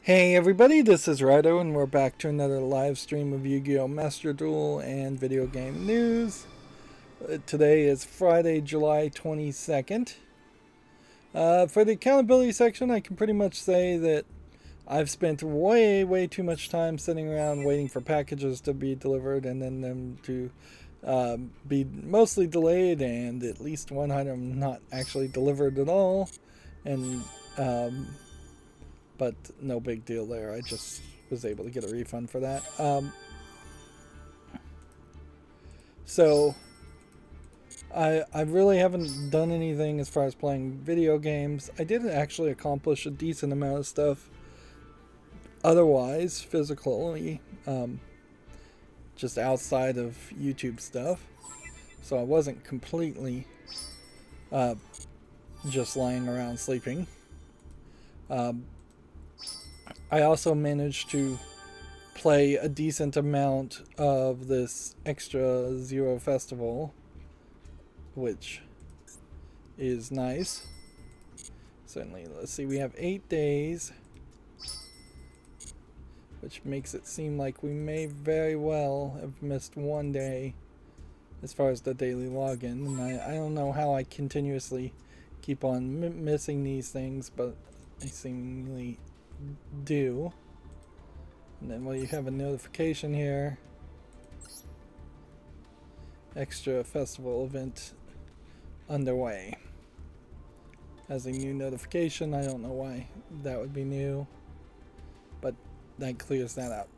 Hey everybody, this is Rydo and we're back to another live stream of Yu-Gi-Oh! Master Duel and video game news. Today is Friday, July 22nd. For the accountability section, I can pretty much say that I've spent way too much time sitting around waiting for packages to be delivered and then them to be mostly delayed, and at least one item not actually delivered at all. And but no big deal there. I just was able to get a refund for that. So I really haven't done anything as far as playing video games. I did actually accomplish a decent amount of stuff otherwise, physically, just outside of YouTube stuff. So I wasn't completely just lying around sleeping. I also managed to play a decent amount of this Extra Zero Festival, which is nice. Certainly, let's see, we have 8 days, which makes it seem like we may very well have missed 1 day as far as the daily login. And I don't know how I continuously keep on missing these things, but I seemingly do. And then you have a notification here. Extra festival event underway. As a new notification, I don't know why that would be new, but that clears that up.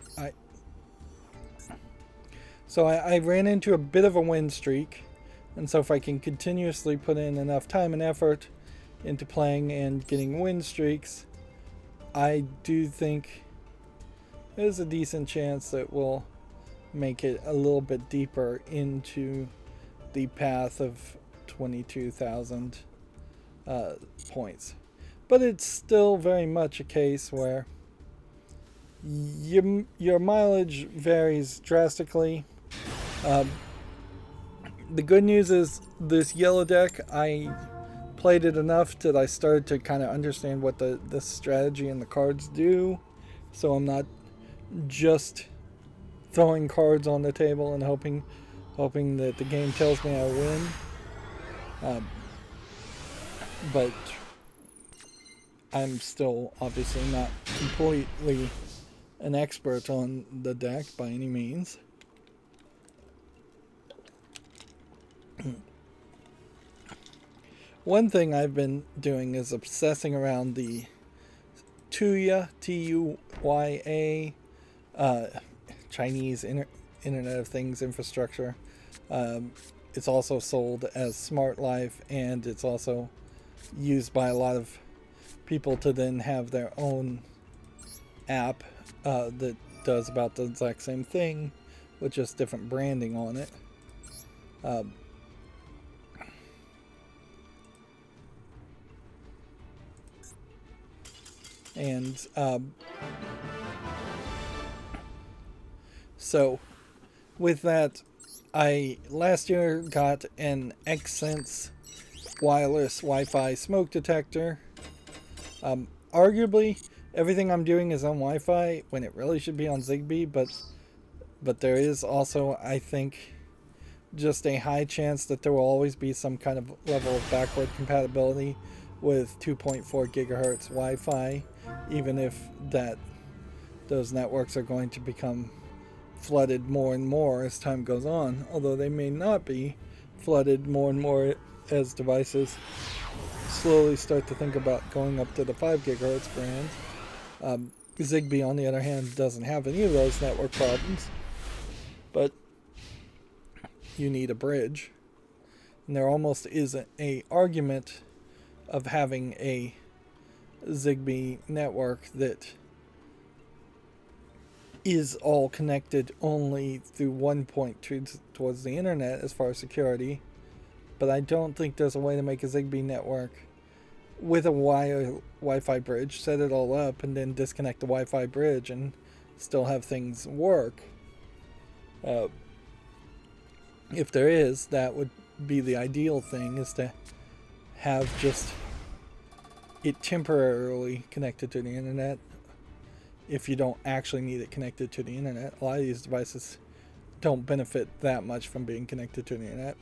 So I ran into a bit of a win streak, and so if I can continuously put in enough time and effort into playing and getting win streaks, I do think there's a decent chance that we'll make it a little bit deeper into the path of 22,000 points. But it's still very much a case where your mileage varies drastically. The good news is this yellow deck, I played it enough that I started to kind of understand what the strategy and the cards do. So I'm not just throwing cards on the table and hoping that the game tells me I win. But I'm still obviously not completely an expert on the deck by any means. One thing I've been doing is obsessing around the Tuya, T-U-Y-A, Chinese Internet of Things infrastructure. It's also sold as Smart Life, and it's also used by a lot of people to then have their own app that does about the exact same thing with just different branding on it. And so with that, I last year got an Xsense wireless Wi-Fi smoke detector. Arguably, everything I'm doing is on Wi-Fi when it really should be on Zigbee, but there is also, I think, just a high chance that there will always be some kind of level of backward compatibility with 2.4 gigahertz Wi-Fi, even if those networks are going to become flooded more and more as time goes on, although they may not be flooded more and more as devices slowly start to think about going up to the 5 gigahertz brand. Zigbee, on the other hand, doesn't have any of those network problems, but you need a bridge, and there almost is a argument of having a Zigbee network that is all connected only through one point towards the internet as far as security, but I don't think there's a way to make a Zigbee network with a Wi-Fi bridge, set it all up, and then disconnect the Wi-Fi bridge and still have things work. If there is, that would be the ideal thing, is to have just it temporarily connected to the internet if you don't actually need it connected to the internet. A lot of these devices don't benefit that much from being connected to the internet.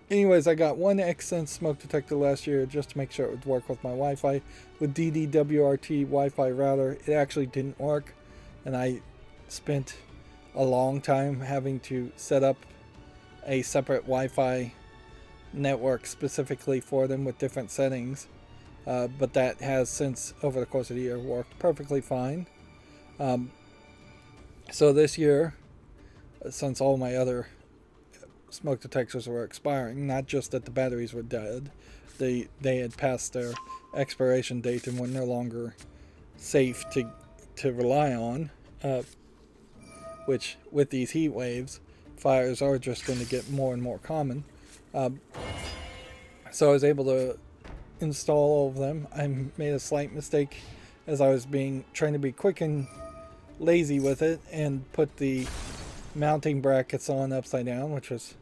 Anyways, I got one Xsense smoke detector last year just to make sure it would work with my Wi-Fi. With DDWRT Wi-Fi router, it actually didn't work, and I spent a long time having to set up a separate Wi-Fi network specifically for them with different settings. But that has since, over the course of the year, worked perfectly fine. So this year, since all my other smoke detectors were expiring, not just that the batteries were dead, they had passed their expiration date and were no longer safe to rely on, which with these heat waves, fires are just going to get more and more common. So I was able to install all of them. I made a slight mistake as I was trying to be quick and lazy with it, and put the mounting brackets on upside down, which was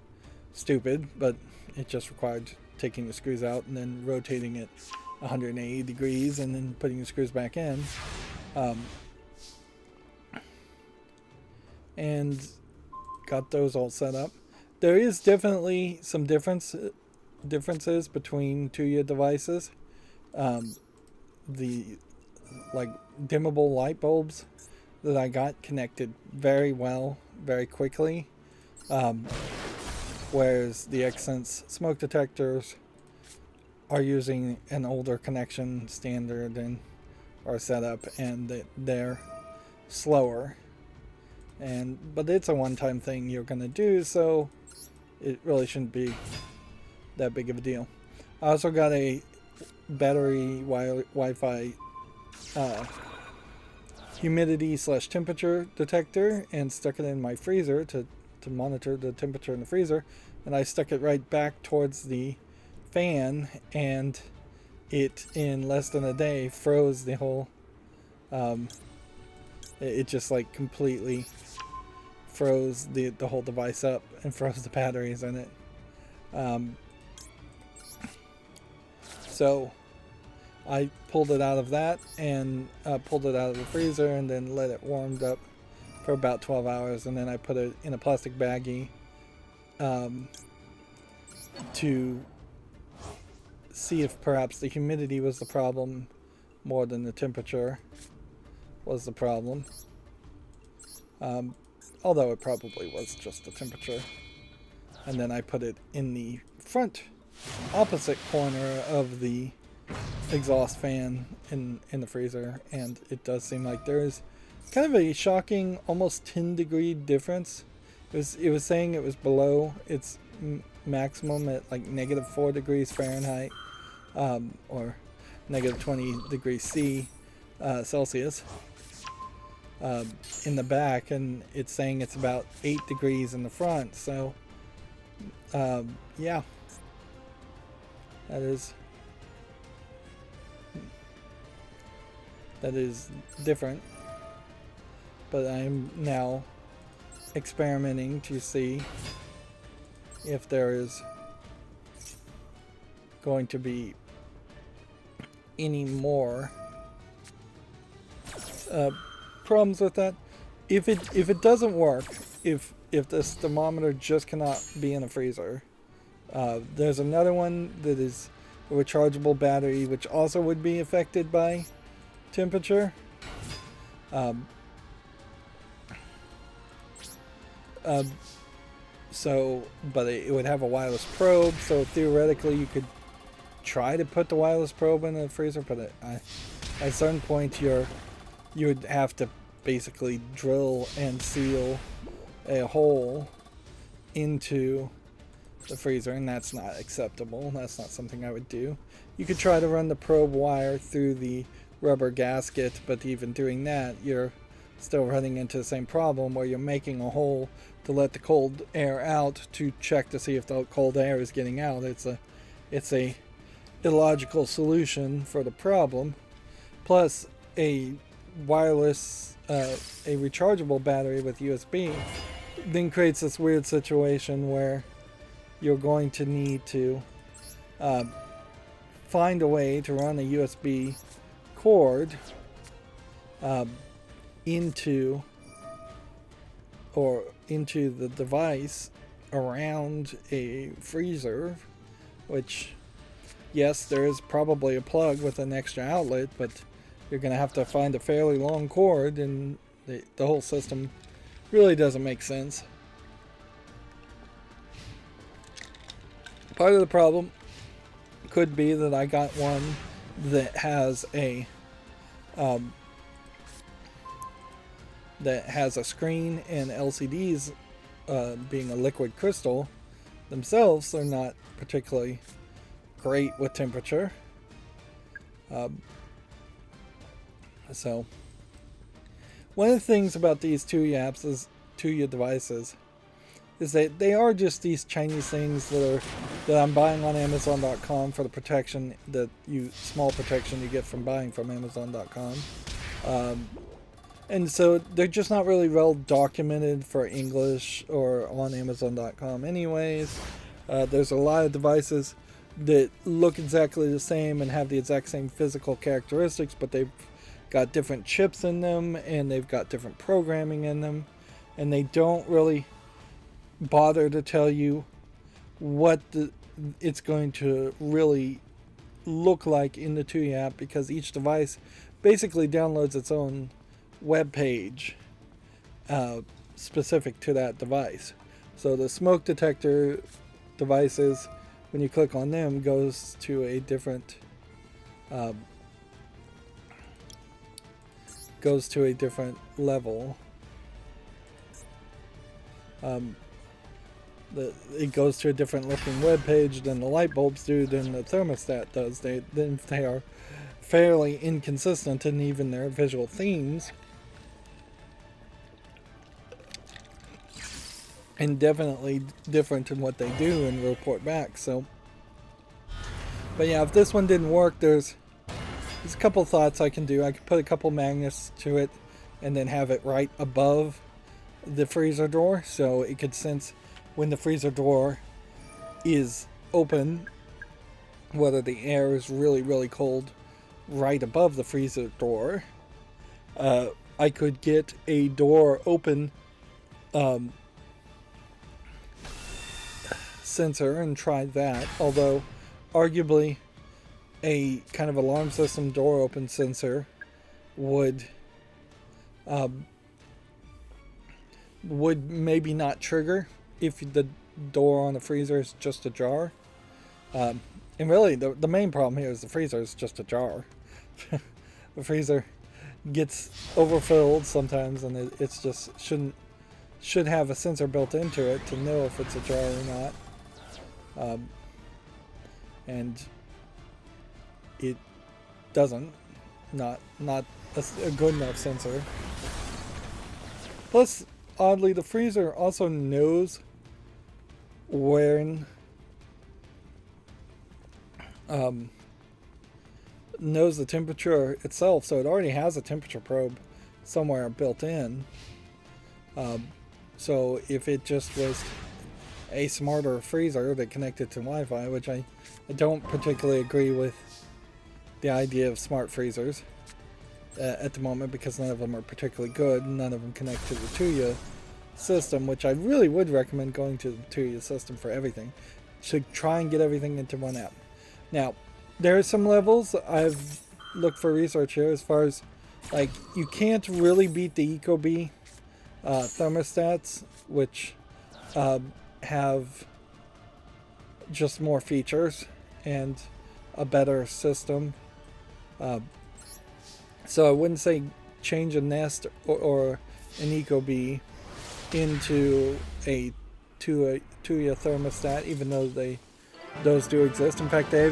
stupid, but it just required taking the screws out and then rotating it 180 degrees and then putting the screws back in. And got those all set up. There is definitely some differences between 2-year devices. The dimmable light bulbs that I got connected very well, very quickly, whereas the Xsense smoke detectors are using an older connection standard and are set up, and they're slower. But it's a one-time thing you're going to do, so it really shouldn't be that big of a deal. I also got a battery Wi-Fi humidity/temperature detector and stuck it in my freezer to monitor the temperature in the freezer, and I stuck it right back towards the fan, and it in less than a day froze the whole it just completely froze the whole device up and froze the batteries in it. So I pulled it out of that and pulled it out of the freezer and then let it warmed up for about 12 hours, and then I put it in a plastic baggie to see if perhaps the humidity was the problem more than the temperature was the problem. Although it probably was just the temperature. And then I put it in the front opposite corner of the exhaust fan in the freezer, and it does seem like there is kind of a shocking almost 10-degree difference. It was saying it was below its maximum at -4 degrees Fahrenheit, or -20 degrees Celsius in the back, and it's saying it's about 8 degrees in the front. So yeah, that is different, but I'm now experimenting to see if there is going to be any more problems with that. If it doesn't work, if this thermometer just cannot be in a freezer, there's another one that is a rechargeable battery, which also would be affected by temperature. But it would have a wireless probe, so theoretically you could try to put the wireless probe in the freezer, but at a certain point you would have to basically drill and seal a hole into the freezer, and that's not acceptable. That's not something I would do. You could try to run the probe wire through the rubber gasket, but even doing that, you're still running into the same problem where you're making a hole to let the cold air out to check to see if the cold air is getting out. It's a illogical solution for the problem. Plus, a wireless, a rechargeable battery with USB then creates this weird situation where you're going to need to find a way to run a USB cord into the device around a freezer, which, yes, there is probably a plug with an extra outlet, but you're going to have to find a fairly long cord, and the whole system really doesn't make sense. Part of the problem could be that I got one that has a screen, and LCDs, being a liquid crystal themselves, they're not particularly great with temperature. So one of the things about these Tuya devices is that they are just these Chinese things that I'm buying on Amazon.com for the protection small protection you get from buying from Amazon.com. And so they're just not really well documented for English or on Amazon.com anyways. There's a lot of devices that look exactly the same and have the exact same physical characteristics, but they've got different chips in them and they've got different programming in them, and they don't really bother to tell you what it's going to really look like in the Tuya app, because each device basically downloads its own web page specific to that device. So the smoke detector devices, when you click on them, goes to a different level. It goes to a different looking web page than the light bulbs do, than the thermostat does. They are fairly inconsistent in even their visual themes, and definitely different in what they do and report back. So, but yeah, if this one didn't work, there's a couple thoughts I can do. I could put a couple magnets to it and then have it right above the freezer door, so it could sense when the freezer door is open whether the air is really, really cold right above the freezer door. I could get a door open sensor and try that, although arguably a kind of alarm system door open sensor would maybe not trigger if the door on the freezer is just ajar. And really the main problem here is the freezer is just ajar. The freezer gets overfilled sometimes, and it's just should have a sensor built into it to know if it's ajar or not. And it doesn't. Not a good enough sensor. Plus, oddly, the freezer also knows knows the temperature itself, so it already has a temperature probe somewhere built in. So if it just was a smarter freezer that connected to Wi-Fi, which I don't particularly agree with the idea of smart freezers at the moment, because none of them are particularly good, and none of them connect to the Tuya system, which I really would recommend going to the Tuya system for everything. Should try and get everything into one app. Now, there are some levels I've looked for research here as far as, like, you can't really beat the Ecobee thermostats, which have just more features and a better system. So I wouldn't say change a Nest or an Ecobee into a Tuya thermostat, even though those do exist. In fact, they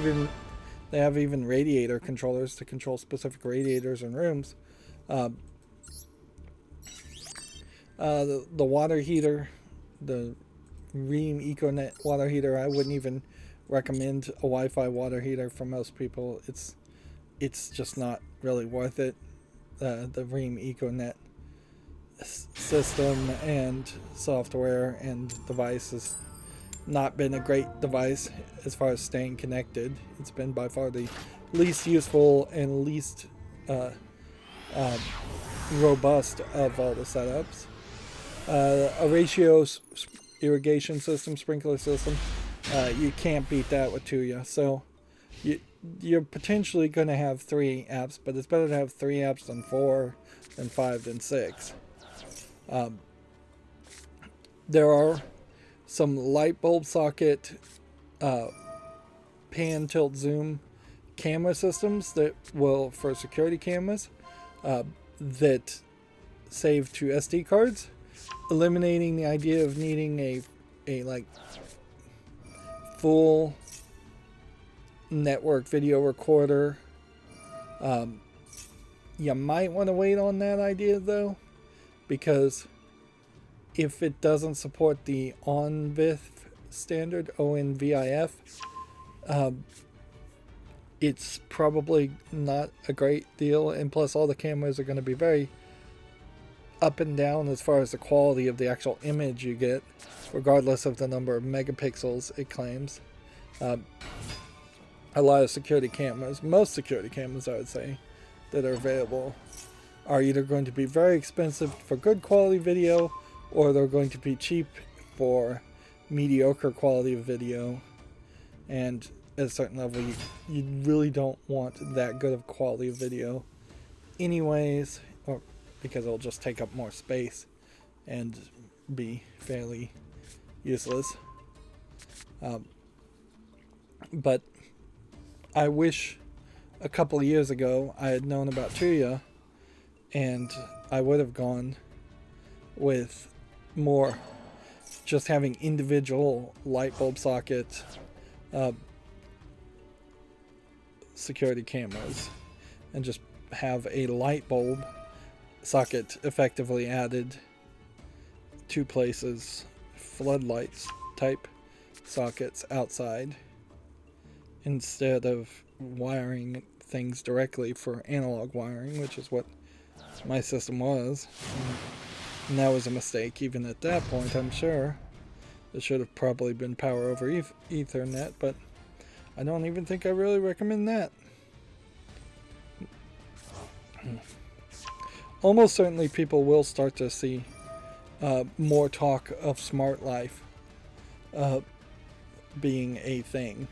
have even radiator controllers to control specific radiators in rooms. The water heater, the Ream EcoNet water heater, I wouldn't even recommend a Wi-Fi water heater for most people. It's just not really worth it. The Ream EcoNet system and software and device has not been a great device as far as staying connected. It's been by far the least useful and least robust of all the setups. A ratio irrigation system, sprinkler system, you can't beat that with Tuya. So you're potentially going to have 3 apps, but it's better to have 3 apps than 4, than 5, than 6. There are some light bulb socket, pan, tilt, zoom camera systems that will, for security cameras, that save to SD cards, eliminating the idea of needing a like full network video recorder. You might want to wait on that idea though, because if it doesn't support the ONVIF standard, ONVIF, it's probably not a great deal, and plus all the cameras are going to be very up and down as far as the quality of the actual image you get, regardless of the number of megapixels it claims. A lot of security cameras, most security cameras I would say, that are available are either going to be very expensive for good quality video, or they're going to be cheap for mediocre quality of video. And at a certain level, you really don't want that good of quality of video anyways, or because it'll just take up more space and be fairly useless. But I wish a couple of years ago I had known about Tuya, and I would have gone with more just having individual light bulb socket security cameras, and just have a light bulb socket effectively added 2 places, floodlights type sockets outside, instead of wiring things directly for analog wiring, which is what my system was. And that was a mistake even at that point, I'm sure. It should have probably been power over Ethernet, but I don't even think I really recommend that. Almost certainly people will start to see more talk of smart life being a thing.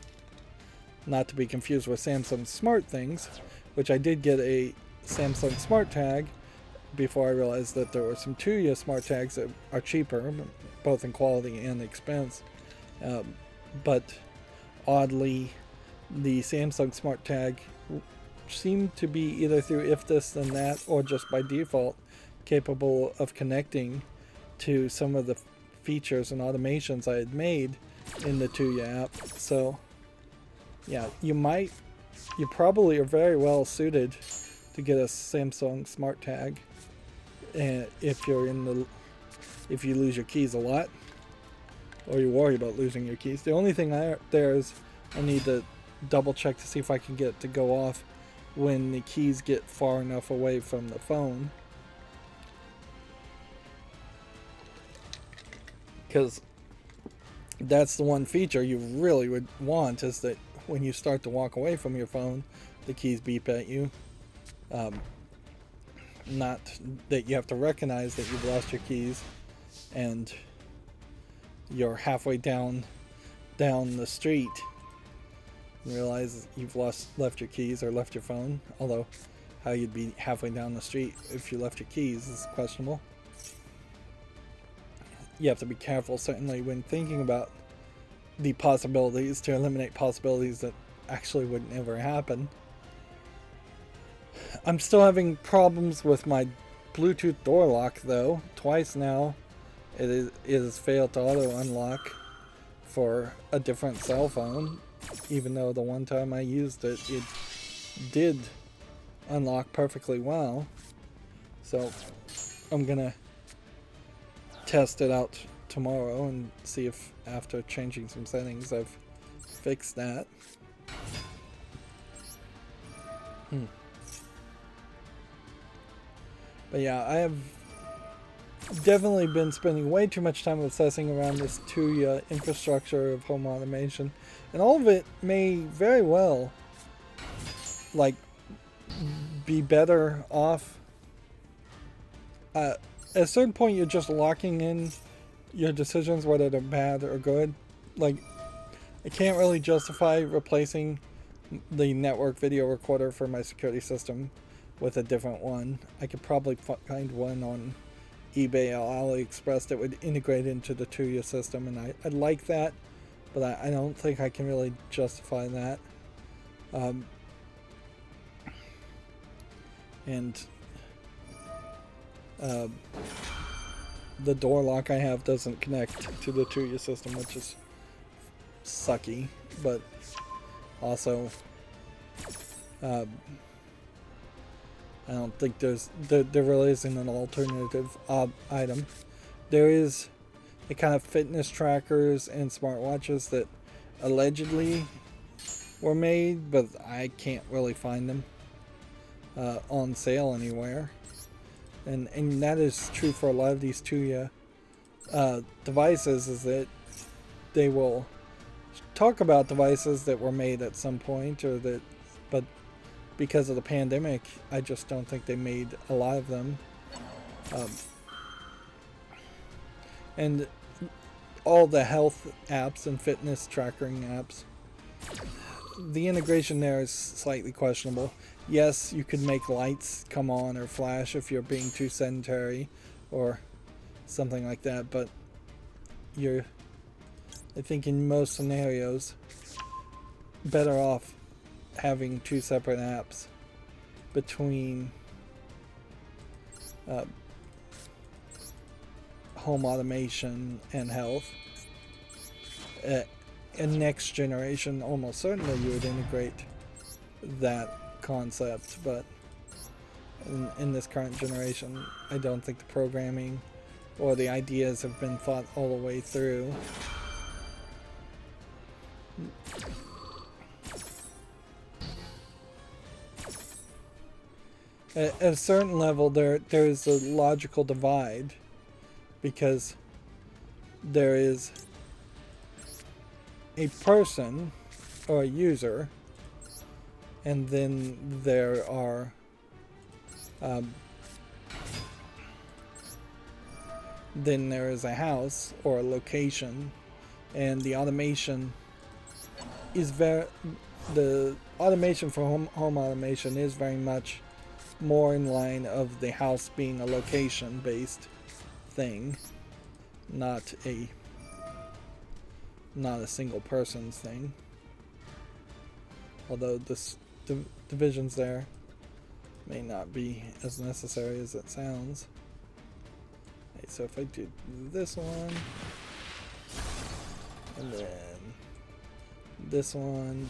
Not to be confused with Samsung Smart Things, which I did get a Samsung Smart Tag before I realized that there were some Tuya Smart Tags that are cheaper, both in quality and expense. But oddly, the Samsung Smart Tag seemed to be either through if this then that, or just by default capable of connecting to some of the features and automations I had made in the Tuya app. So yeah, you probably are very well suited to get a Samsung Smart Tag, and if you lose your keys a lot, or you worry about losing your keys. The only thing there is I need to double check to see if I can get it to go off when the keys get far enough away from the phone, because that's the one feature you really would want, is that when you start to walk away from your phone, the keys beep at you. Not that you have to recognize that you've lost your keys and you're halfway down the street and realize you've left your keys or left your phone. Although how you'd be halfway down the street if you left your keys is questionable. You have to be careful, certainly, when thinking about the possibilities, to eliminate possibilities that actually would never happen. I'm still having problems with my Bluetooth door lock though. Twice now it has failed to auto unlock for a different cell phone, even though the one time I used it, it did unlock perfectly well. So I'm gonna test it out tomorrow and see if after changing some settings I've fixed that. But yeah, I have definitely been spending way too much time obsessing around this Tuya infrastructure of home automation, and all of it may very well like be better off at a certain point you're just locking in your decisions, whether they're bad or good. Like, I can't really justify replacing the network video recorder for my security system with a different one. I could probably find one on eBay or AliExpress that would integrate into the Tuya system, and I'd like that, but I don't think I can really justify that. And the door lock I have doesn't connect to the Tuya system, which is sucky, but also I don't think there really isn't an alternative item. There is a kind of fitness trackers and smartwatches that allegedly were made, but I can't really find them on sale anywhere. And that is true for a lot of these Tuya devices, is that they will talk about devices that were made at some point, or that, but because of the pandemic, I just don't think they made a lot of them. And all the health apps and fitness tracking apps, the integration there is slightly questionable. Yes, you could make lights come on or flash if you're being too sedentary or something like that, but you're, I think in most scenarios, better off having two separate apps between home automation and health. In next generation, almost certainly you would integrate that concept, but in this current generation, I don't think the programming or the ideas have been thought all the way through. At a certain level, there is a logical divide, because there is a person or a user, and then there are then there is a house or a location, and the automation is the automation for home automation is very much more in line of the house being a location based thing, not a single person's thing. Although this divisions there may not be as necessary as it sounds. Okay, so if I do this one, and then this one,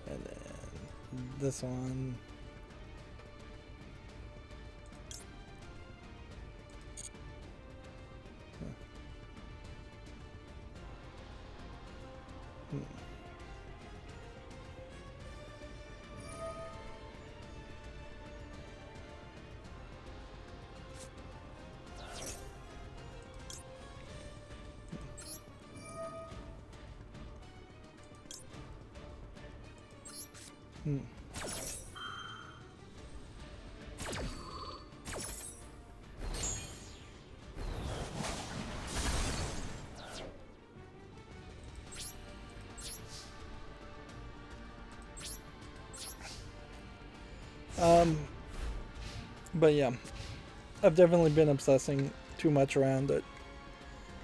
and then this one, but yeah, I've definitely been obsessing too much around it,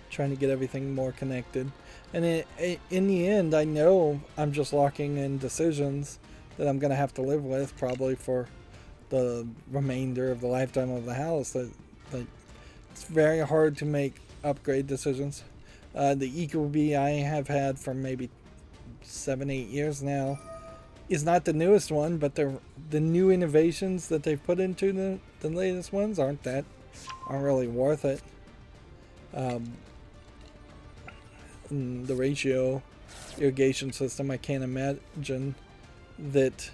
trying to get everything more connected. And in the end, I know I'm just locking in decisions that I'm going to have to live with probably for the remainder of the lifetime of the house. That it's very hard to make upgrade decisions. The Ecobee I have had for maybe 7-8 years now is not the newest one, but the new innovations that they've put into the latest ones aren't really worth it. The ratio irrigation system, I can't imagine that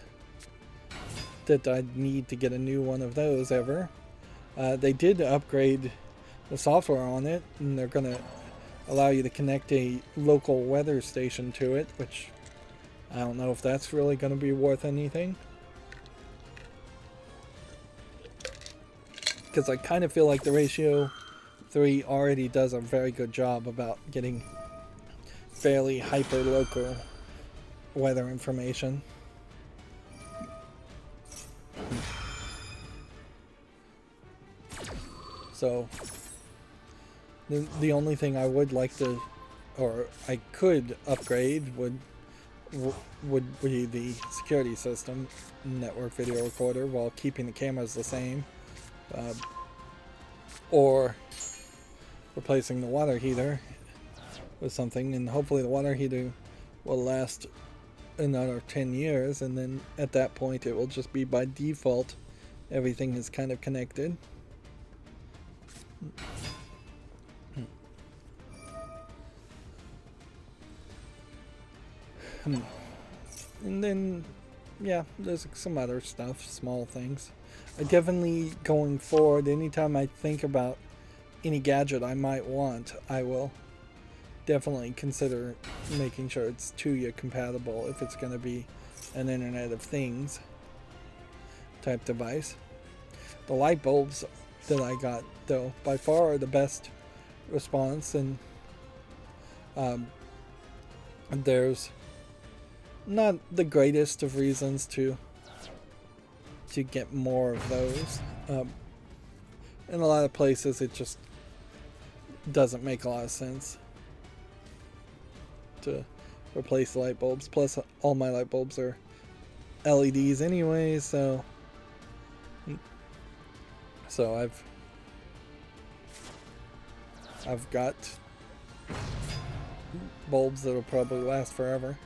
I'd need to get a new one of those ever. They did upgrade the software on it, and they're going to allow you to connect a local weather station to it, which I don't know if that's really going to be worth anything. because I kind of feel like the Ratio 3 already does a very good job about getting fairly hyper-local weather information. So the only thing I would like to, or I could upgrade would be the security system network video recorder while keeping the cameras the same, or replacing the water heater with something, and hopefully the water heater will last another 10 years, and then at that point it will just be by default everything is kind of connected. And then, yeah, there's some other stuff, small things. I definitely, going forward, anytime I think about any gadget I might want, I will definitely consider making sure it's Tuya compatible if it's going to be an Internet of Things type device. The light bulbs that I got, though, by far are the best response, and there's not the greatest of reasons to get more of those. In a lot of places it just doesn't make a lot of sense to replace light bulbs. Plus all my light bulbs are LEDs anyway, so I've got bulbs that'll probably last forever.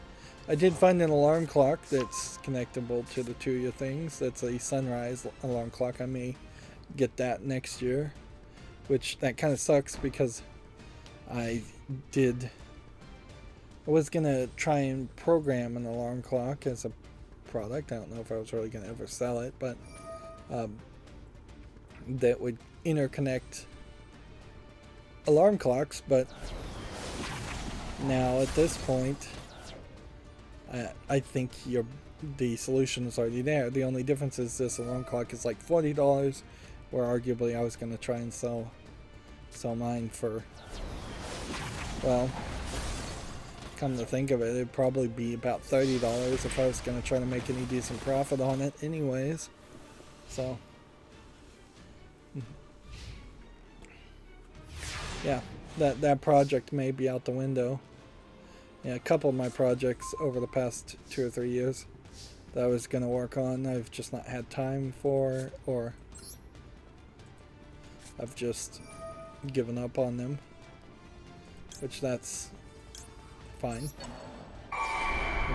I did find an alarm clock that's connectable to the Tuya things. That's a sunrise alarm clock. I may get that next year, which that kind of sucks because I was gonna try and program an alarm clock as a product. I don't know if I was really gonna ever sell it, but that would interconnect alarm clocks. But now at this point, I think the solution is already there. The only difference is this alarm clock is like $40, where arguably I was going to try and sell mine for, well, come to think of it, it'd probably be about $30 if I was going to try to make any decent profit on it anyways. So yeah, that project may be out the window. Yeah, a couple of my projects over the past 2 or 3 years that I was going to work on, I've just not had time for, or I've just given up on them, which that's fine.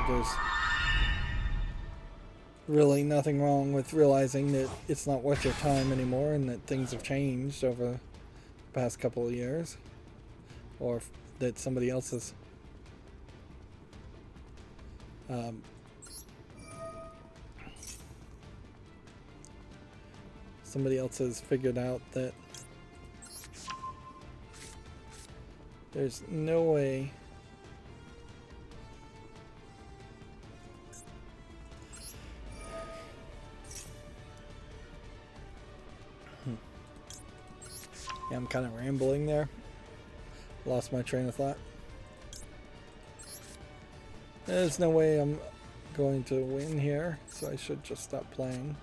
There's really nothing wrong with realizing that it's not worth your time anymore and that things have changed over the past couple of years, or that somebody else has figured out that there's no way yeah, I'm kind of rambling there. Lost my train of thought. There's no way I'm going to win here, so I should just stop playing.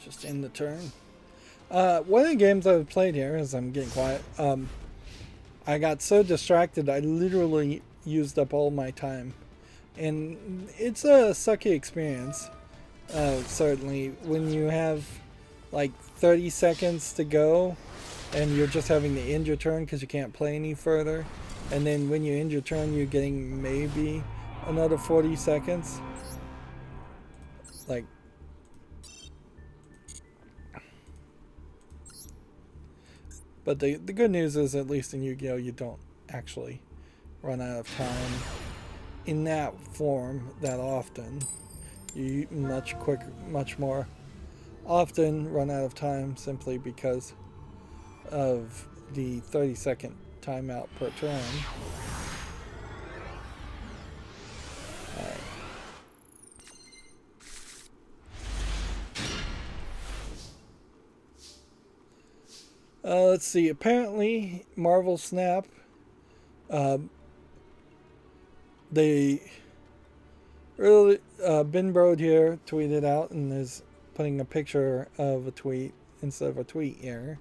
Just end the turn. One of the games I've played here, as I'm getting quiet, I got so distracted I literally used up all my time. And it's a sucky experience, certainly, when you have like 30 seconds to go, and you're just having to end your turn because you can't play any further. And then when you end your turn, you're getting maybe another 40 seconds. Like, but the good news is, at least in Yu-Gi-Oh, you don't actually run out of time in that form that often. You much more often run out of time simply because of the 30-second timeout per turn. Let's see. Apparently, Marvel Snap, they really Ben Brode here tweeted out and is putting a picture of a tweet instead of a tweet here.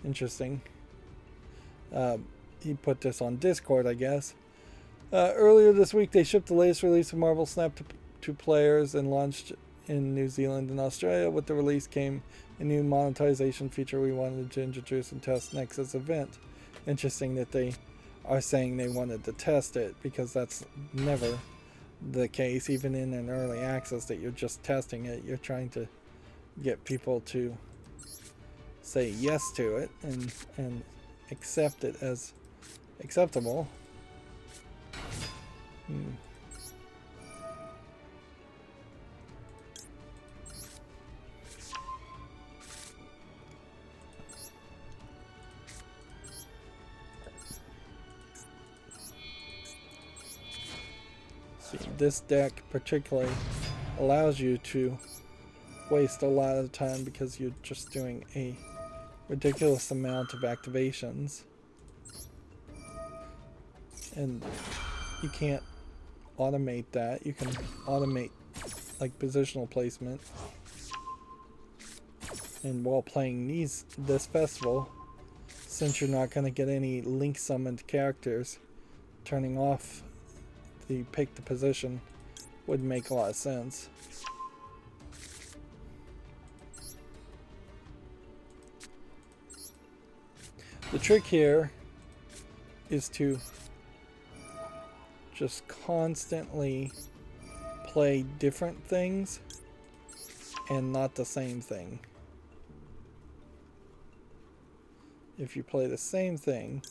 Interesting. He put this on Discord, I guess. Earlier this week, they shipped the latest release of Marvel Snap to players and launched in New Zealand and Australia. With the release came a new monetization feature we wanted to introduce and test next this event. Interesting that they are saying they wanted to test it, because that's never the case. Even in an early access that you're just testing it, you're trying to get people to say yes to it and accept it as acceptable. See, this deck particularly allows you to waste a lot of time because you're just doing a ridiculous amount of activations, and you can't automate that. You can automate like positional placement, and while playing this festival, since you're not going to get any link summoned characters, turning off the pick the position would make a lot of sense. The trick here is to just constantly play different things and not the same thing. If you play the same thing,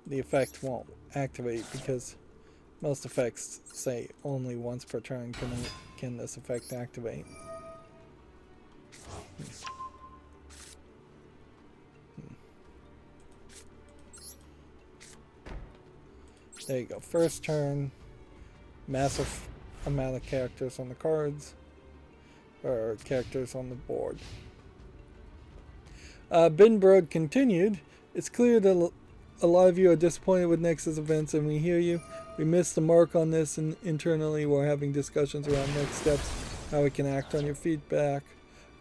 the effect won't activate, because most effects say only once per turn can this effect activate. There you go. First turn, massive amount of characters on the cards, or characters on the board. Ben Brode continued, "It's clear that a lot of you are disappointed with Nexus events, and we hear you. We missed the mark on this, and internally we're having discussions around next steps, how we can act on your feedback.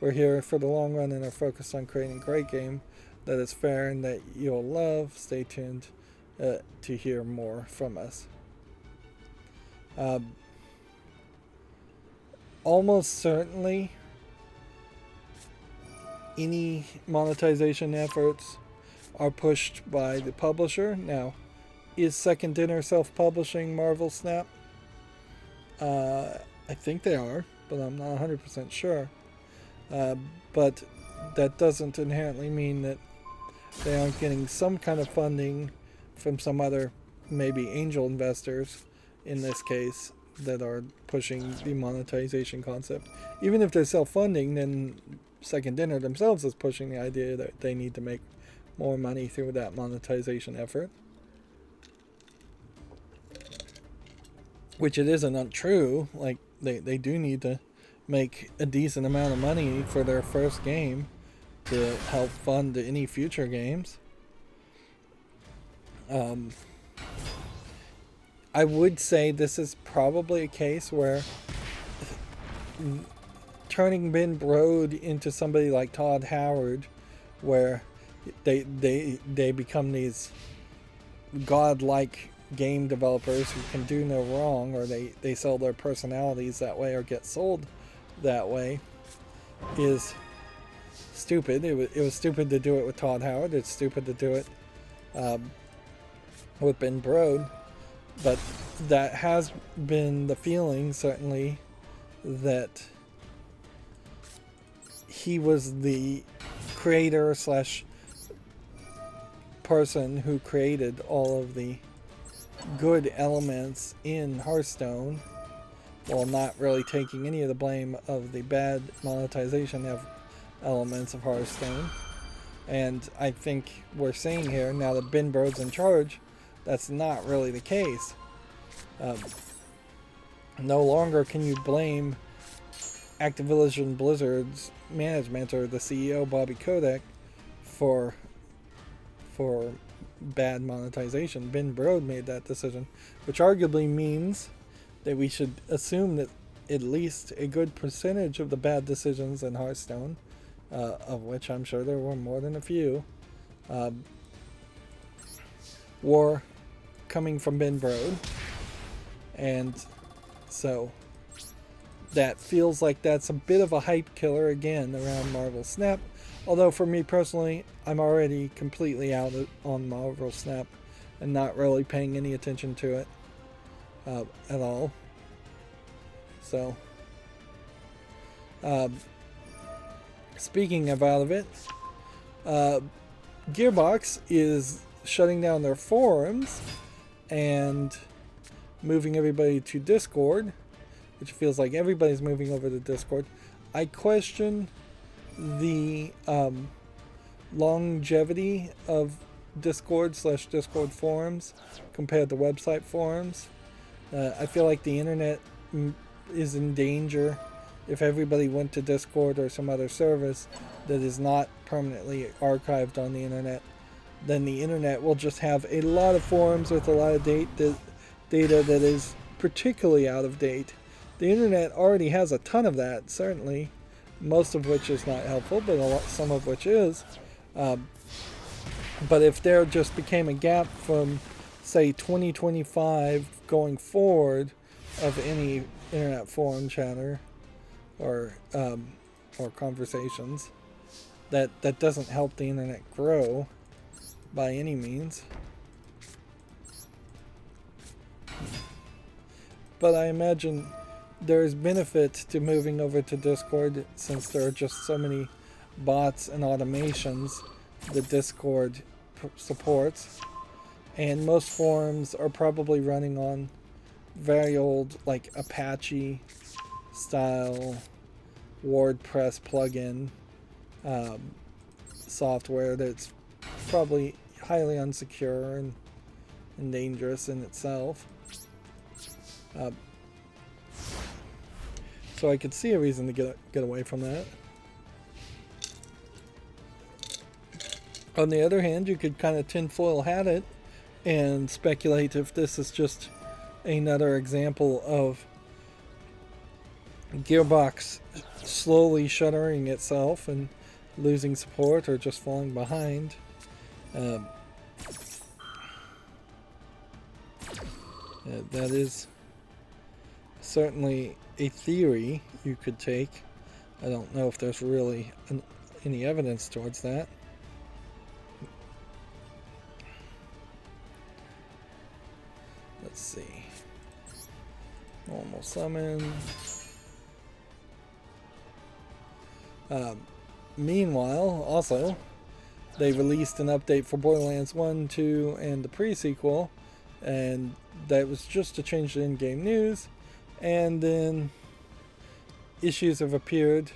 We're here for the long run and are focused on creating a great game that is fair and that you'll love. Stay tuned to hear more from us." Almost certainly any monetization efforts are pushed by the publisher. Now, is Second Dinner self-publishing Marvel Snap? I think they are, but I'm not 100% sure. But that doesn't inherently mean that they aren't getting some kind of funding from some other, maybe angel investors in this case, that are pushing the monetization concept. Even if they're self-funding, then Second Dinner themselves is pushing the idea that they need to make more money through that monetization effort. Which it isn't untrue. Like, they do need to make a decent amount of money for their first game to help fund any future games. I would say this is probably a case where turning Ben Brode into somebody like Todd Howard, where they become these godlike game developers who can do no wrong, or they sell their personalities that way or get sold that way, is stupid. It was stupid to do it with Todd Howard. It's stupid to do it with Ben Brode. But that has been the feeling, certainly, that he was the creator slash person who created all of the good elements in Hearthstone, while not really taking any of the blame of the bad monetization of elements of Hearthstone. And I think we're seeing here, now that Ben Brode's in charge, that's not really the case. No longer can you blame Activision Blizzard's management or the CEO Bobby Kotick for bad monetization. Ben Brode made that decision, which arguably means that we should assume that at least a good percentage of the bad decisions in Hearthstone, of which I'm sure there were more than a few, were coming from Ben Brode. And so that feels like that's a bit of a hype killer again around Marvel Snap. Although for me personally, I'm already completely out on Marvel Snap and not really paying any attention to it at all. So, speaking of out of it, Gearbox is shutting down their forums and moving everybody to Discord, which feels like everybody's moving over to Discord. I question the longevity of Discord/Discord forums compared to website forums. I feel like the internet is in danger if everybody went to Discord or some other service that is not permanently archived on the internet. Then the internet will just have a lot of forums with a lot of data that is particularly out of date. The internet already has a ton of that, certainly, most of which is not helpful, but some of which is. But if there just became a gap from, say, 2025 going forward of any internet forum chatter or conversations, that doesn't help the internet grow by any means. But I imagine there is benefit to moving over to Discord, since there are just so many bots and automations that Discord supports, and most forums are probably running on very old, like Apache style WordPress plugin software that's probably highly unsecure and dangerous in itself. So I could see a reason to get away from that. On the other hand, you could kind of tinfoil hat it and speculate if this is just another example of Gearbox slowly shuttering itself and losing support or just falling behind. That is certainly a theory you could take. I don't know if there's really any evidence towards that. Let's see. Normal summon. Meanwhile, also, they released an update for Borderlands 1, 2, and the pre-sequel, and that was just to change the in-game news, and then issues have appeared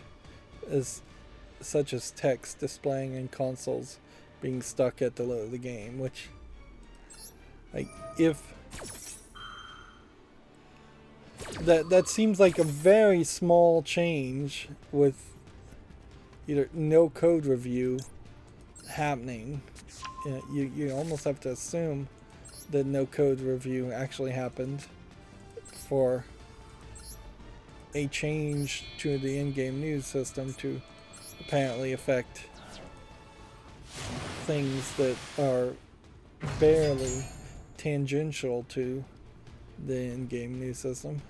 such as text displaying in consoles being stuck at the load of the game, which, like, if that seems like a very small change with either no code review happening. You almost have to assume that no code review actually happened for a change to the in-game news system to apparently affect things that are barely tangential to the in-game news system.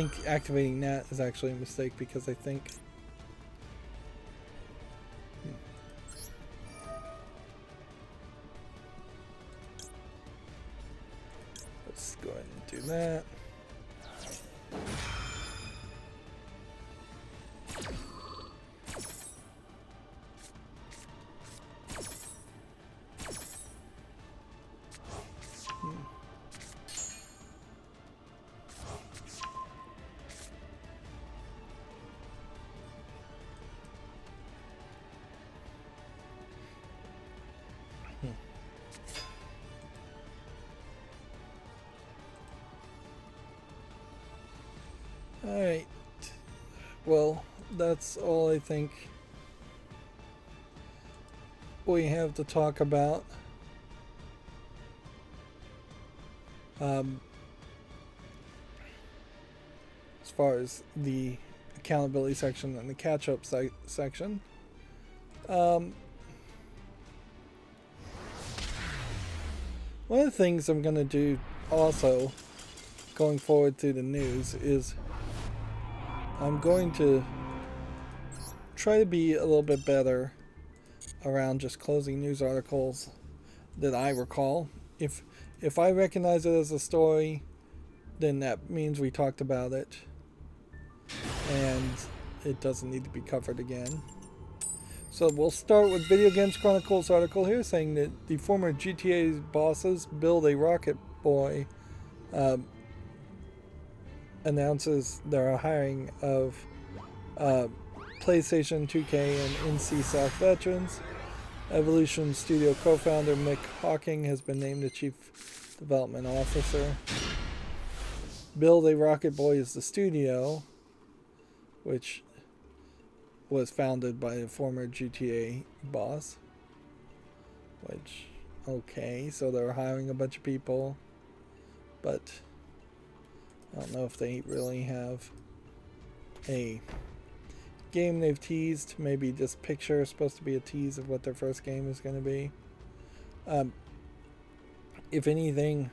think activating that is actually a mistake because I think... Let's go ahead and do that. Alright, well, that's all I think we have to talk about. As far as the accountability section and the catch-up section. One of the things I'm going to do also going forward through the news is I'm going to try to be a little bit better around just closing news articles that I recall. If I recognize it as a story, then that means we talked about it and it doesn't need to be covered again. So we'll start with Video Games Chronicles article here saying that the former GTA bosses build a rocket boy announces their hiring of PlayStation 2K and NC South veterans. Evolution Studio co-founder Mick Hawking has been named the Chief Development Officer. Build a Rocket Boy is the studio, which was founded by a former GTA boss. Which, okay, so they're hiring a bunch of people, but I don't know if they really have a game they've teased. Maybe this picture is supposed to be a tease of what their first game is going to be. If anything,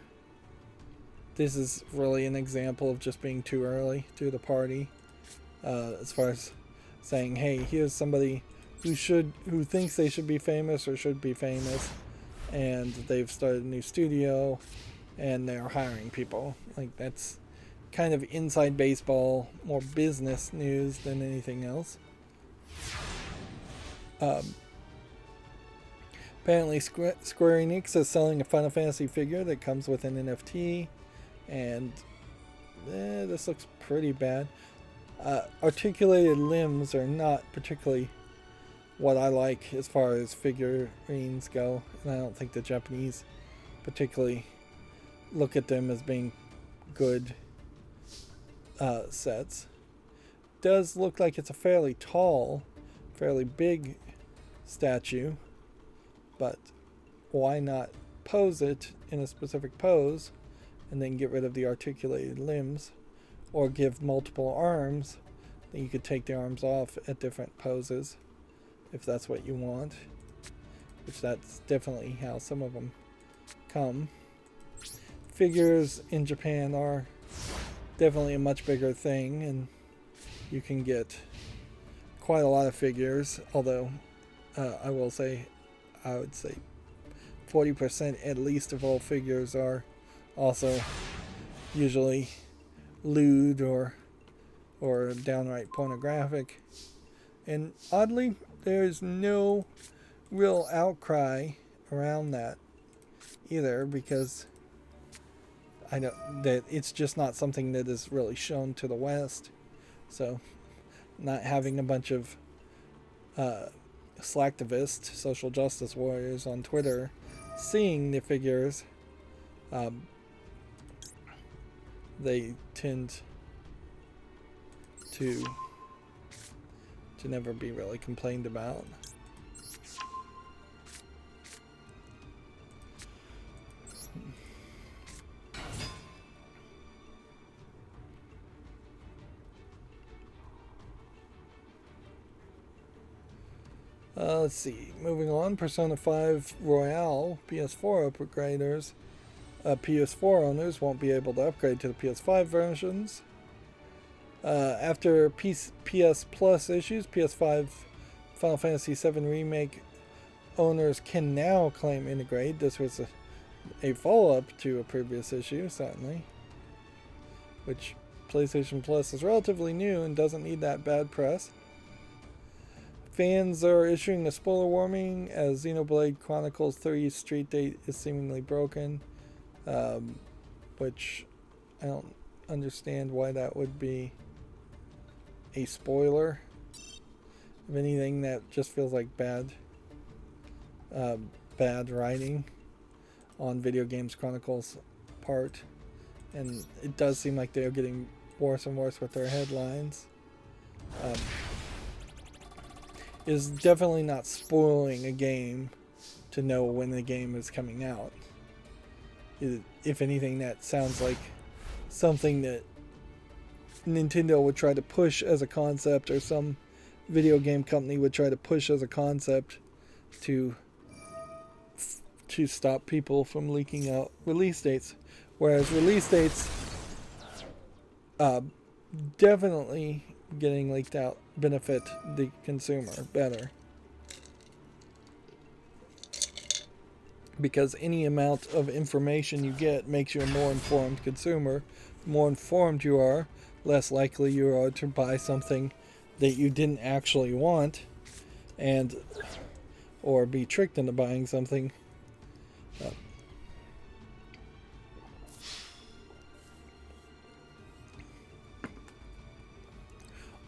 this is really an example of just being too early to the party. As far as saying, hey, here's somebody who thinks they should be famous or should be famous, and they've started a new studio and they're hiring people. Like, that's kind of inside baseball, more business news than anything else. Apparently Square Enix is selling a Final Fantasy figure that comes with an NFT, and this looks pretty bad. Articulated limbs are not particularly what I like as far as figurines go, and I don't think the Japanese particularly look at them as being good sets. Does look like it's a fairly tall, fairly big statue, but why not pose it in a specific pose and then get rid of the articulated limbs, or give multiple arms, then you could take the arms off at different poses if that's what you want, which that's definitely how some of them come. Figures in Japan are definitely a much bigger thing, and you can get quite a lot of figures, although I would say 40% at least of all figures are also usually lewd or downright pornographic. And oddly, there's no real outcry around that either, because I know that it's just not something that is really shown to the West. So not having a bunch of slacktivists, social justice warriors on Twitter seeing the figures, they tend to never be really complained about. Let's see. Moving on, Persona 5 Royale PS4 upgraders. PS4 owners won't be able to upgrade to the PS5 versions. After PS Plus issues, PS5 Final Fantasy VII Remake owners can now claim integrate. This was a follow-up to a previous issue, certainly, which PlayStation Plus is relatively new and doesn't need that bad press. Fans are issuing a spoiler warning as Xenoblade Chronicles 3 Street Date is seemingly broken, which I don't understand why that would be a spoiler. If anything, that just feels like bad writing on Video Games Chronicles' part, and it does seem like they're getting worse and worse with their headlines. Is definitely not spoiling a game to know when the game is coming out. If anything, that sounds like something that Nintendo would try to push as a concept, or some video game company would try to push as a concept to stop people from leaking out release dates. Whereas release dates definitely getting leaked out benefit the consumer better, because any amount of information you get makes you a more informed consumer. The more informed you are, less likely you are to buy something that you didn't actually want, and or be tricked into buying something.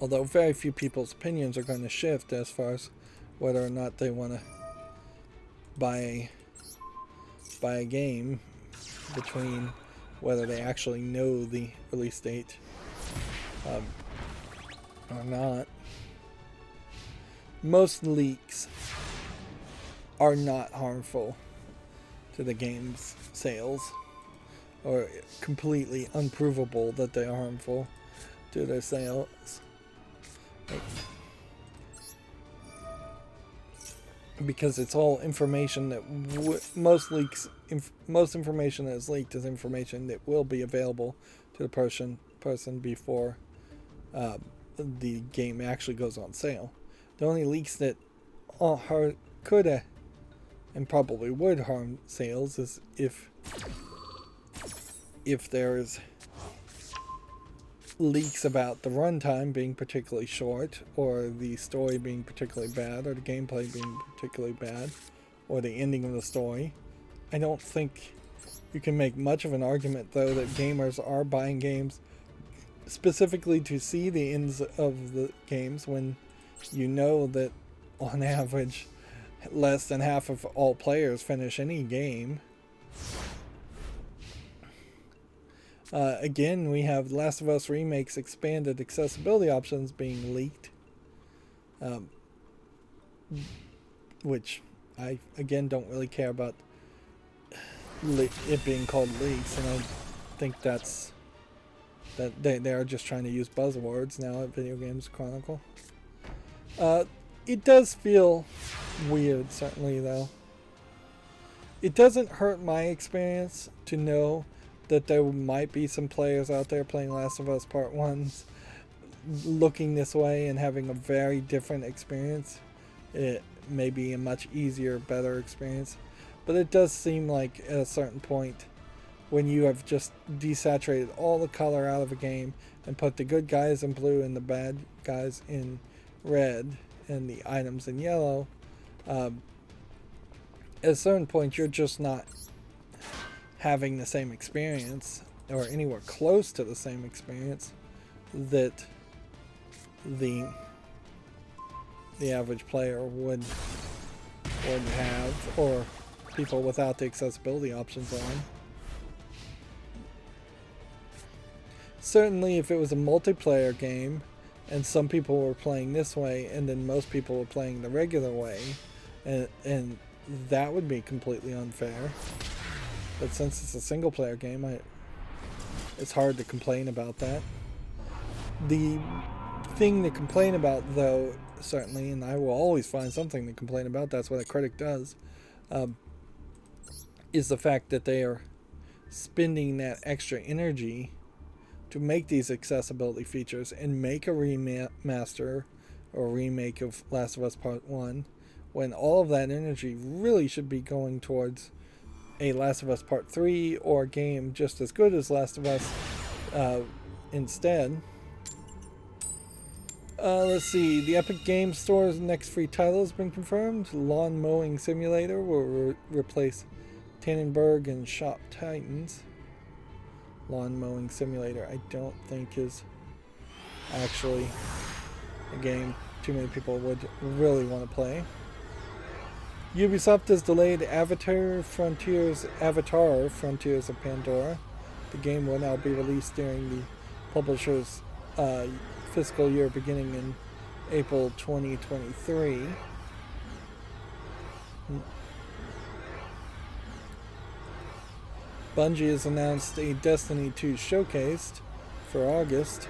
Although very few people's opinions are going to shift as far as whether or not they want to buy a game, between whether they actually know the release date or not. Most leaks are not harmful to the game's sales, or completely unprovable that they are harmful to their sales. Because it's all information that most information that is leaked is information that will be available to the person before the game actually goes on sale. The only leaks that could and probably would harm sales is if there's leaks about the runtime being particularly short, or the story being particularly bad, or the gameplay being particularly bad, or the ending of the story. I don't think you can make much of an argument, though, that gamers are buying games specifically to see the ends of the games, when you know that on average less than half of all players finish any game. Again, we have Last of Us Remake's expanded accessibility options being leaked, which I, again, don't really care about it being called leaks, and I think that they are just trying to use buzzwords now at Video Games Chronicle. It does feel weird, certainly, though. It doesn't hurt my experience to know that there might be some players out there playing Last of Us Part 1s looking this way and having a very different experience. It may be a much easier, better experience. But it does seem like at a certain point, when you have just desaturated all the color out of a game and put the good guys in blue and the bad guys in red and the items in yellow, at a certain point you're just not having the same experience, or anywhere close to the same experience that the average player would have, or people without the accessibility options on. Certainly if it was a multiplayer game and some people were playing this way and then most people were playing the regular way, and that would be completely unfair. But since it's a single player game, it's hard to complain about that. The thing to complain about, though, certainly, and I will always find something to complain about, that's what a critic does, is the fact that they are spending that extra energy to make these accessibility features and make a remaster or remake of Last of Us Part 1, when all of that energy really should be going towards a Last of Us Part 3 or a game just as good as Last of Us instead. Let's see. The Epic Games Store's next free title has been confirmed. Lawn Mowing Simulator will replace Tannenberg and Shop Titans. Lawn Mowing Simulator, I don't think is actually a game too many people would really want to play. Ubisoft has delayed Avatar Frontiers of Pandora. The game will now be released during the publisher's fiscal year beginning in April 2023. Bungie has announced a Destiny 2 showcase for August.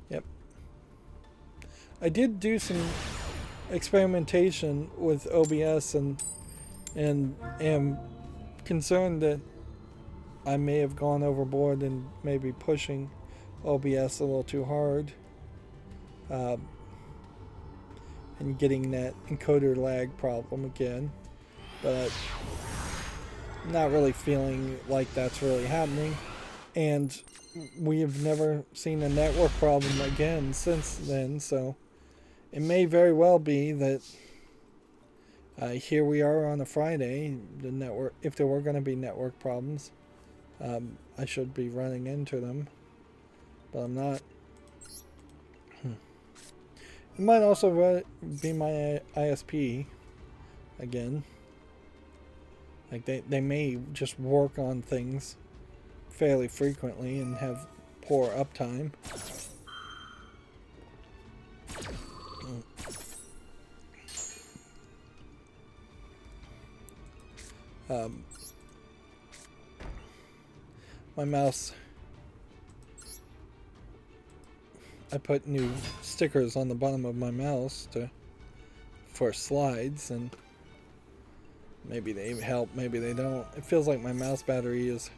Yep. I did do some experimentation with OBS and am concerned that I may have gone overboard and maybe pushing OBS a little too hard. And getting that encoder lag problem again. But I'm not really feeling like that's really happening. And we have never seen a network problem again since then, so it may very well be that here we are on a Friday, the network, if there were going to be network problems, I should be running into them, but I'm not. It might also be my ISP again. Like they may just work on things fairly frequently and have poor uptime. My mouse, I put new stickers on the bottom of my mouse for slides, and maybe they help, maybe they don't. It feels like my mouse battery is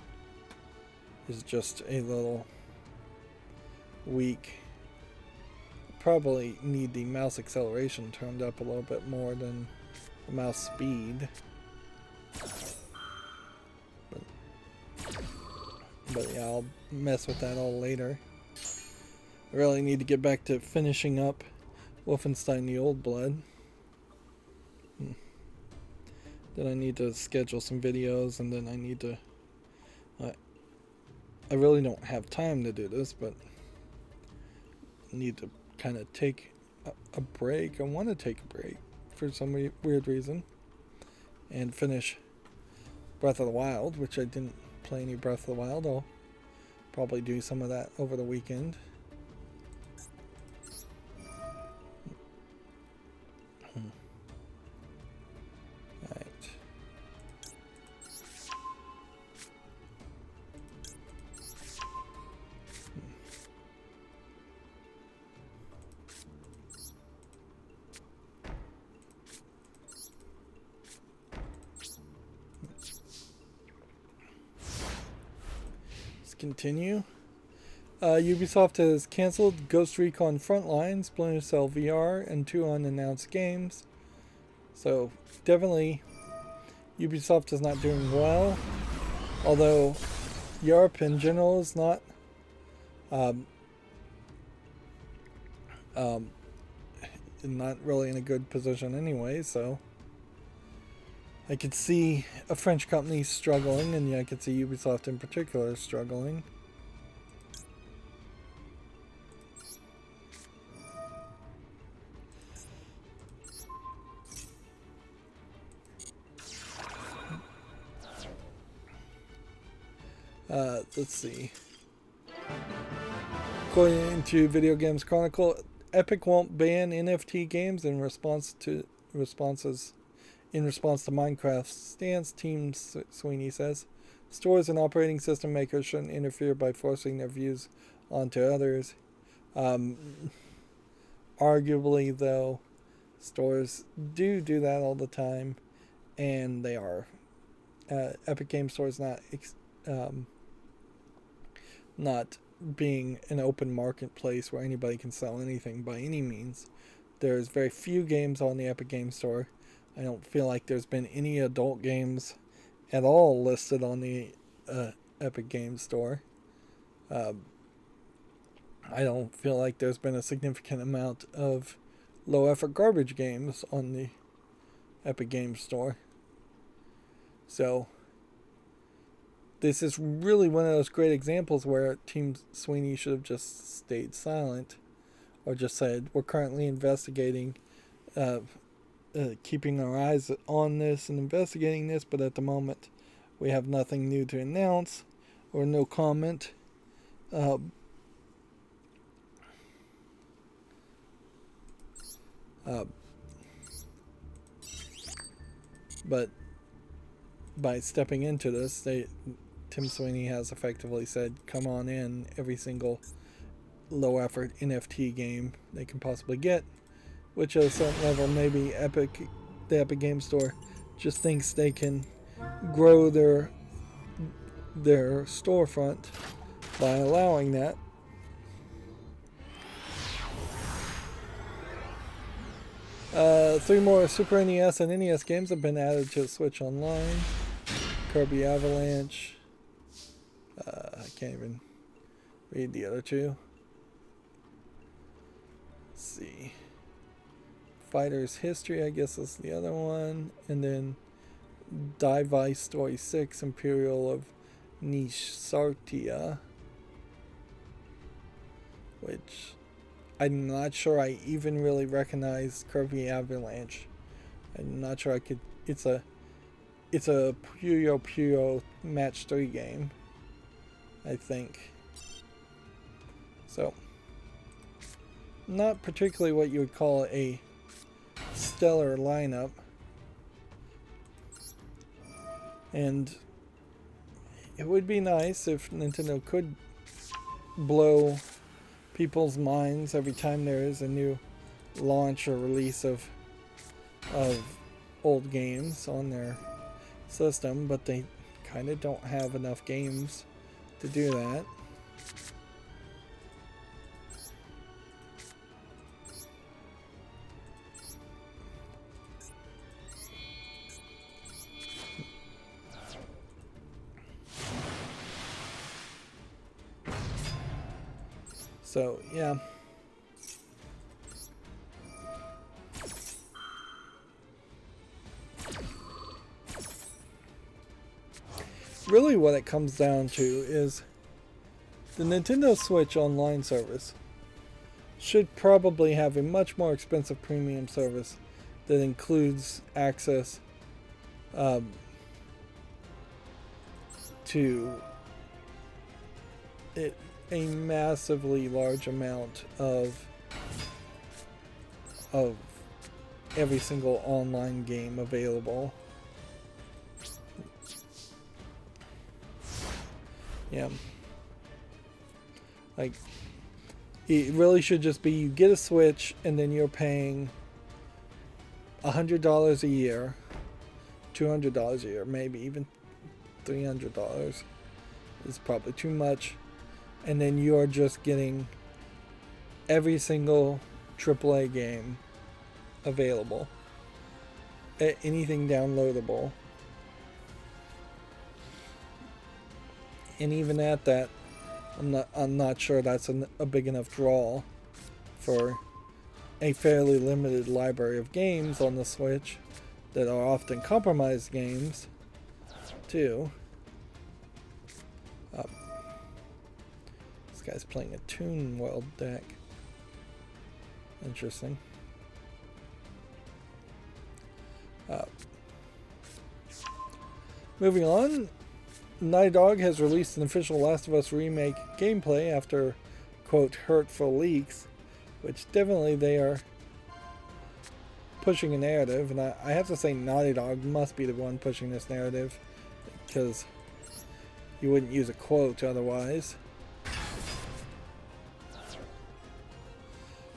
just a little weak. Probably need the mouse acceleration turned up a little bit more than the mouse speed. But yeah, I'll mess with that all later. I really need to get back to finishing up Wolfenstein: The Old Blood. Then I need to schedule some videos, and then I need to... I really don't have time to do this, but I need to kind of take a break. I want to take a break for some weird reason. And finish Breath of the Wild, which I didn't play any Breath of the Wild. I'll probably do some of that over the weekend. Alright. Let's continue. Ubisoft has canceled Ghost Recon Frontline, Splinter Cell VR, and 2 unannounced games. So, definitely, Ubisoft is not doing well. Although, Europe in general is not not really in a good position anyway, so I could see a French company struggling, and yeah, I could see Ubisoft in particular struggling. Let's see. According to Video Games Chronicle, Epic won't ban NFT games in response to Minecraft's stance. Team Sweeney says stores and operating system makers shouldn't interfere by forcing their views onto others. Arguably, though, stores do that all the time, and they are Epic Game Store is not being an open marketplace where anybody can sell anything by any means. There's very few games on the Epic Game Store. I don't feel like there's been any adult games at all listed on the Epic Game Store. I don't feel like there's been a significant amount of low effort garbage games on the Epic Game Store. So this is really one of those great examples where Team Sweeney should have just stayed silent, or just said, we're currently investigating, keeping our eyes on this and investigating this, but at the moment we have nothing new to announce, or no comment. But by stepping into this, Tim Sweeney has effectively said, come on in, every single low effort NFT game they can possibly get, which at a certain level maybe the Epic Game Store just thinks they can grow their storefront by allowing that. Three more Super NES and NES games have been added to Switch Online. Kirby Avalanche. I can't even read the other two. Let's see. Fighter's History, I guess, is the other one. And then Dive Story 6, Imperial of Nisartia. Which I'm not sure I even really recognize Kirby Avalanche. I'm not sure I could. It's a Puyo Puyo Match 3 game, I think. So, not particularly what you would call a stellar lineup. And it would be nice if Nintendo could blow people's minds every time there is a new launch or release of old games on their system, but they kind of don't have enough games to do that. So, yeah. Really what it comes down to is the Nintendo Switch Online service should probably have a much more expensive premium service that includes access to a massively large amount of every single online game available. Yeah. Like, it really should just be, you get a Switch and then you're paying $100 a year, $200 a year, maybe even $300 is probably too much. And then you're just getting every single AAA game available. Anything downloadable. And even at that, I'm not sure that's a big enough draw for a fairly limited library of games on the Switch that are often compromised games too. This guy's playing a Toon World deck. Interesting. Moving on, Naughty Dog has released an official Last of Us remake gameplay after, quote, hurtful leaks, which definitely they are pushing a narrative, and I have to say Naughty Dog must be the one pushing this narrative, because you wouldn't use a quote otherwise.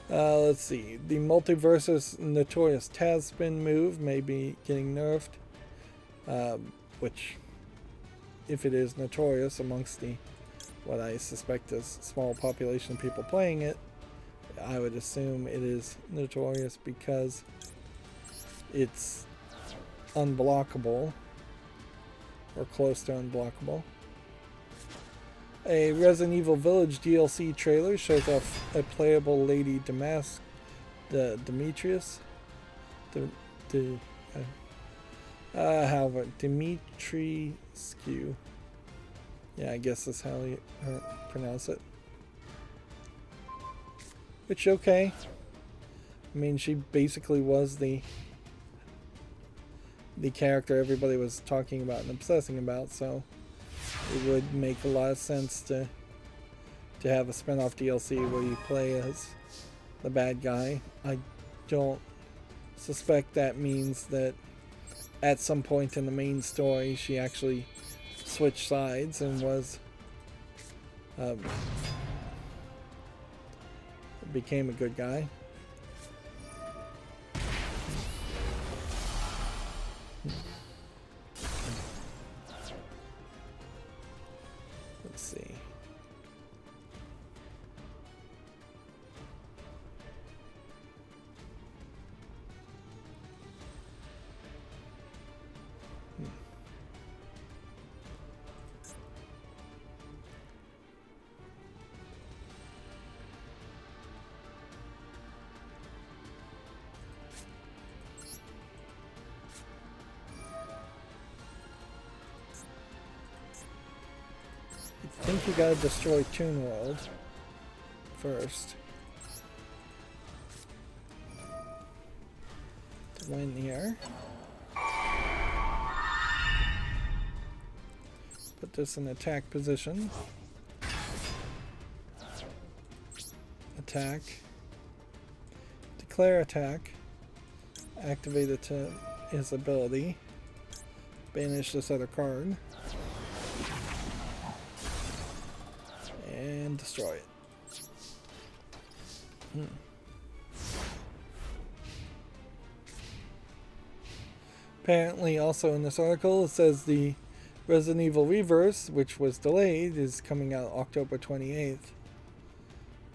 Let's see, the Multiversus Notorious Tailspin move may be getting nerfed, which if it is notorious amongst the what I suspect is small population of people playing it, I would assume it is notorious because it's unblockable or close to unblockable. A Resident Evil Village DLC trailer shows off a playable Lady Demetrius. However, Dimitrescu. Yeah, I guess that's how you pronounce it. Which, okay. I mean, she basically was the character everybody was talking about and obsessing about, so it would make a lot of sense to have a spin-off DLC where you play as the bad guy. I don't suspect that means that at some point in the main story she actually switched sides and was became a good guy. Let's see. I think you gotta destroy Toon World first to win here. Put this in attack position. Attack. Declare attack. Activate it to his ability. Banish this other card. And destroy it. Apparently, also in this article, it says the Resident Evil Reverse, which was delayed, is coming out October 28th.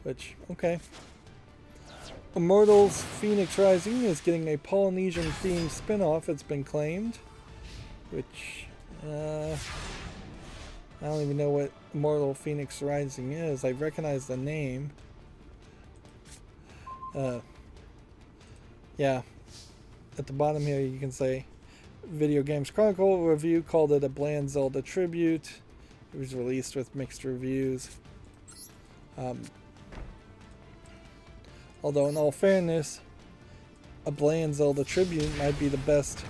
Which, okay. Immortals Phoenix Rising is getting a Polynesian themed spin-off, it's been claimed. Which, I don't even know what Immortal Phoenix Rising is. I recognize the name. Yeah. At the bottom here you can say Video Games Chronicle review called it a bland Zelda tribute. It was released with mixed reviews. Although in all fairness, a bland Zelda tribute might be the best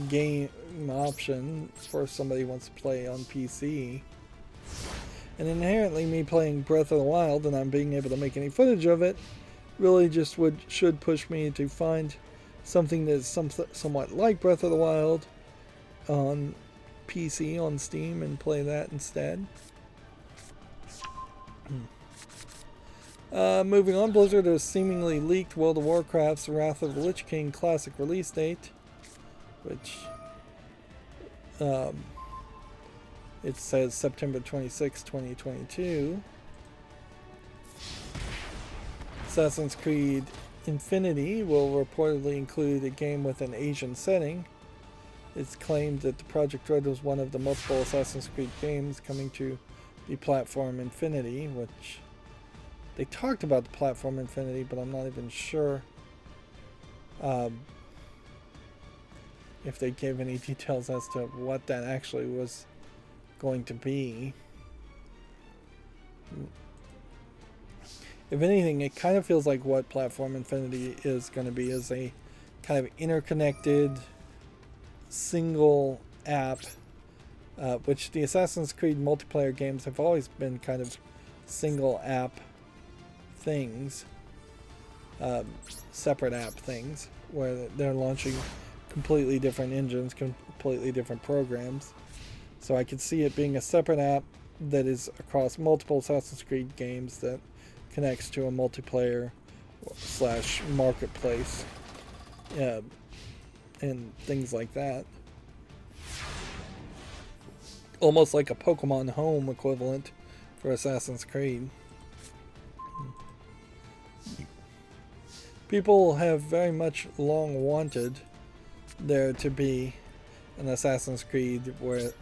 game option for somebody who wants to play on PC. And inherently me playing Breath of the Wild and not being able to make any footage of it really just should push me to find something that's somewhat like Breath of the Wild on PC on Steam and play that instead. Moving on, Blizzard has seemingly leaked World of Warcraft's Wrath of the Lich King Classic release date, which it says September 26, 2022. Assassin's Creed Infinity will reportedly include a game with an Asian setting. It's claimed that the Project Red was one of the multiple Assassin's Creed games coming to the platform Infinity, which they talked about the platform Infinity, but I'm not even sure if they gave any details as to what that actually was going to be. If anything, it kind of feels like what Platform Infinity is going to be is a kind of interconnected single app, which the Assassin's Creed multiplayer games have always been kind of single app things, separate app things, where they're launching completely different engines, completely different programs. So I could see it being a separate app that is across multiple Assassin's Creed games that connects to a multiplayer / marketplace and things like that. almost like a Pokemon Home equivalent for Assassin's Creed. People have very much long wanted there to be an Assassin's Creed with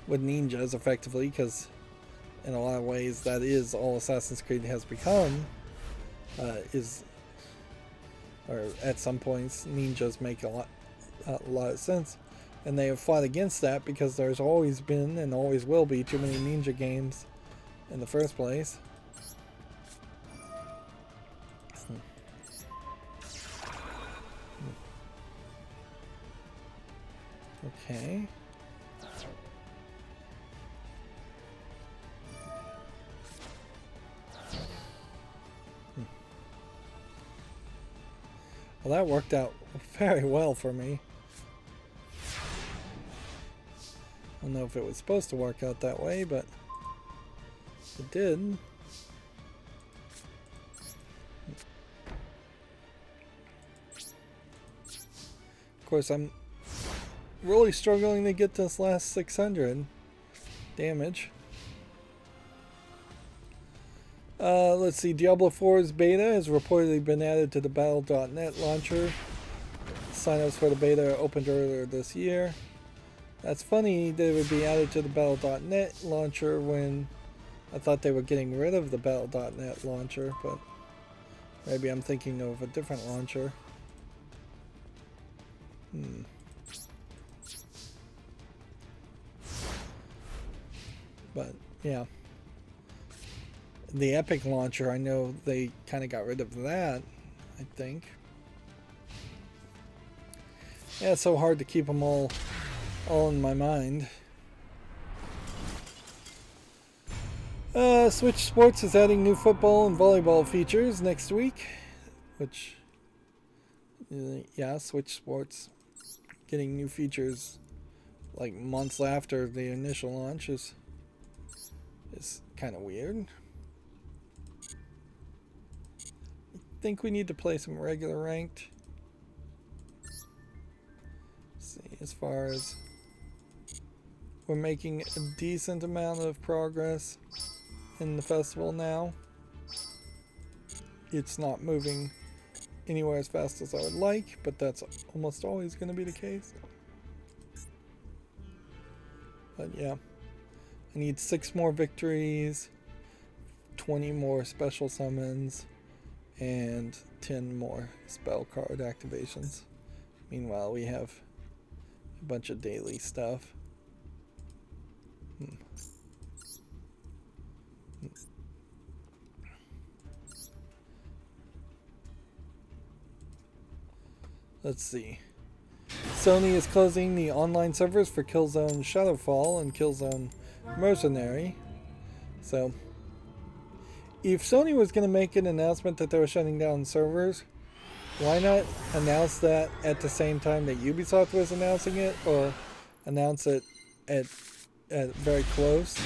ninjas, effectively, because in a lot of ways that is all Assassin's Creed has become. Or at some points, ninjas make a lot of sense, and they have fought against that because there's always been and always will be too many ninja games in the first place. Okay. Well, that worked out very well for me. I don't know if it was supposed to work out that way, but it did. Of course, I'm really struggling to get this last 600 damage. Let's see, Diablo 4's beta has reportedly been added to the Battle.net launcher. Signups for the beta opened earlier this year. That's funny that it would be added to the Battle.net launcher when I thought they were getting rid of the Battle.net launcher, but maybe I'm thinking of a different launcher. But, yeah. The Epic launcher, I know they kind of got rid of that, I think. Yeah, it's so hard to keep them all in my mind. Switch Sports is adding new football and volleyball features next week, which, yeah, Switch Sports getting new features like months after the initial launch is kind of weird. I think we need to play some regular ranked. Let's see, as far as we're making a decent amount of progress in the festival now. It's not moving anywhere as fast as I would like, but that's almost always going to be the case. But yeah, I need 6 more victories, 20 more special summons, and 10 more spell card activations. Meanwhile, we have a bunch of daily stuff. Let's see. Sony is closing the online servers for Killzone Shadowfall and Killzone Mercenary. So, if Sony was going to make an announcement that they were shutting down servers, why not announce that at the same time that Ubisoft was announcing it, or announce it at very close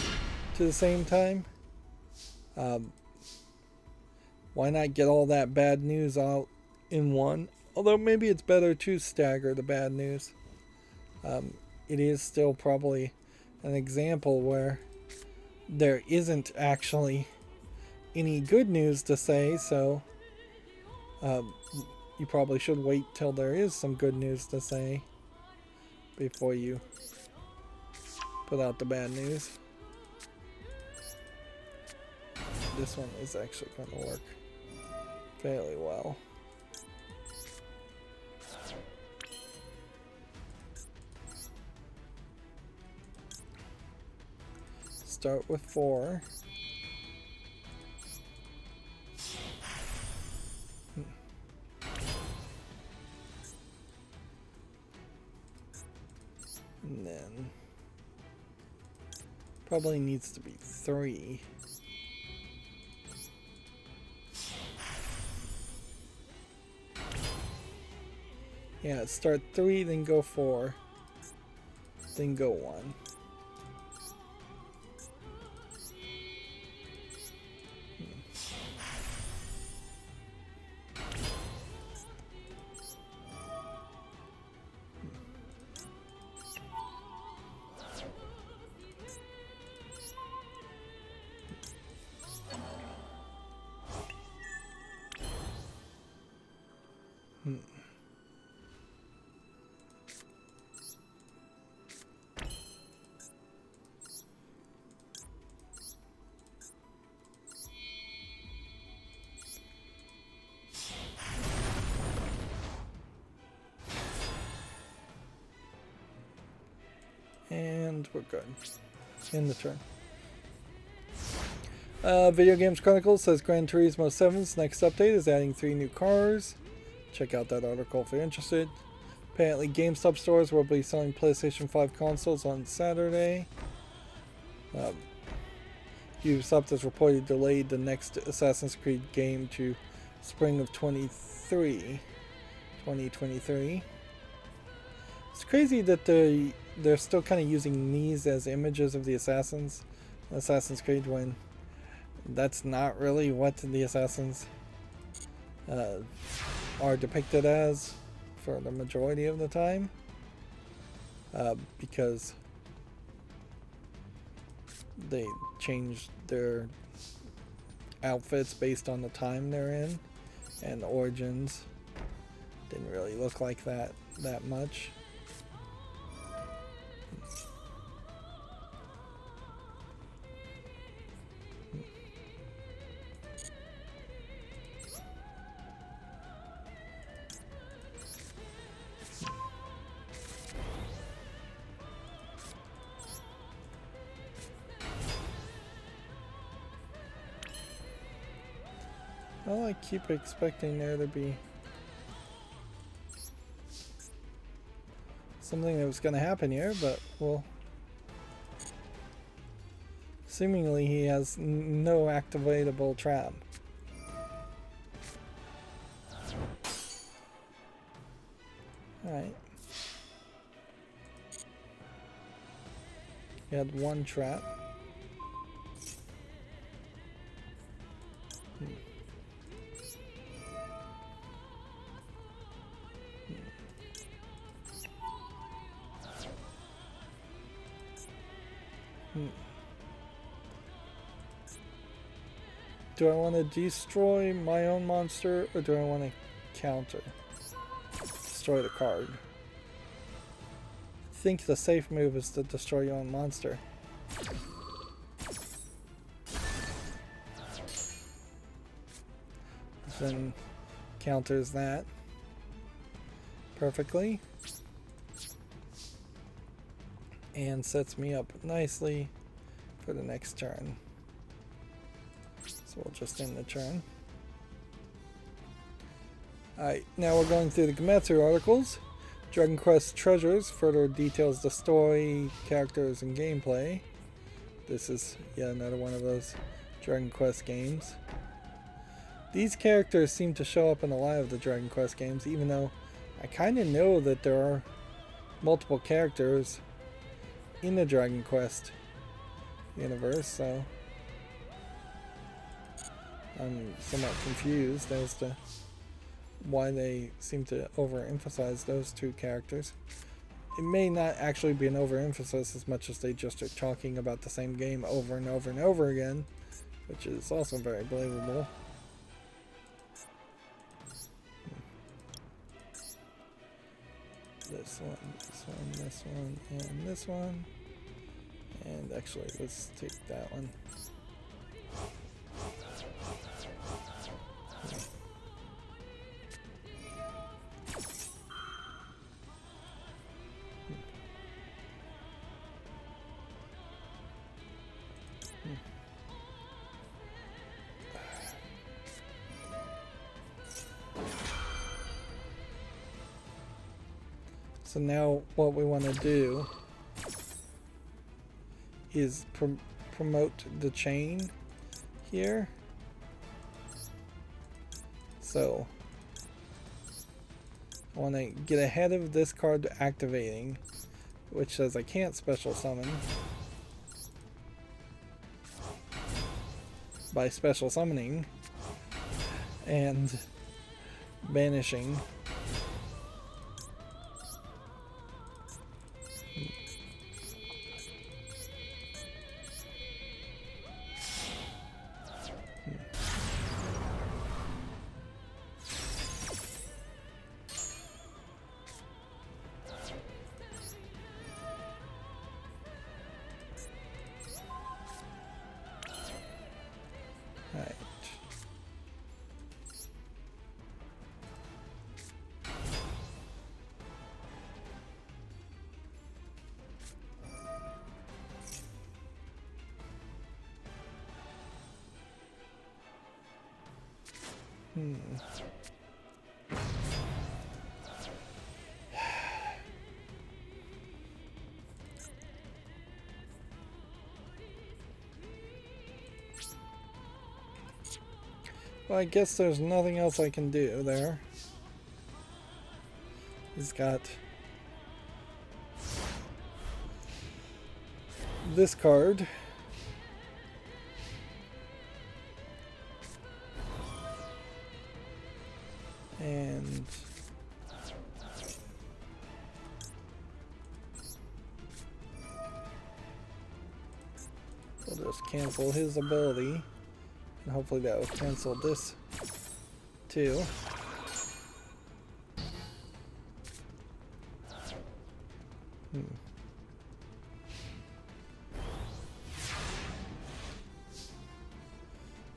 to the same time? Why not get all that bad news out in one? Although maybe it's better to stagger the bad news. It is still probably an example where there isn't actually any good news to say, so you probably should wait till there is some good news to say before you put out the bad news. This one is actually going to work fairly well. Start with 4. And then probably needs to be 3. Yeah, start 3, then go 4, then go 1. we're good. In the turn. Video Games Chronicles says Gran Turismo 7's next update is adding 3 new cars. Check out that article if you're interested. Apparently GameStop stores will be selling PlayStation 5 consoles on Saturday. Ubisoft has reportedly delayed the next Assassin's Creed game to spring of 2023. It's crazy that they're still kind of using these as images of the Assassin's Creed when that's not really what the Assassins are depicted as for the majority of the time, because they changed their outfits based on the time they're in, and the origins didn't really look like that much. Well, I keep expecting there to be something that was going to happen here, but well, seemingly he has no activatable trap. Alright. He had one trap. Do I want to destroy my own monster, or do I want to counter? Destroy the card. I think the safe move is to destroy your own monster. Then counters that perfectly. And sets me up nicely for the next turn. So we'll just end the turn. Alright, now we're going through the Gematsu articles. Dragon Quest Treasures further details the story, characters, and gameplay. This is yet another one of those Dragon Quest games. These characters seem to show up in a lot of the Dragon Quest games, even though I kind of know that there are multiple characters in the Dragon Quest universe, so I'm somewhat confused as to why they seem to overemphasize those two characters. It may not actually be an overemphasis as much as they just are talking about the same game over and over and over again, which is also very believable. This one, this one, this one, and this one. And actually, let's take that one. So now what we want to do is promote the chain here. So I want to get ahead of this card activating, which says I can't special summon. By special summoning and banishing. Hmm. Well, I guess there's nothing else I can do there. He's got this card. And we'll just cancel his ability. And hopefully that will cancel this too.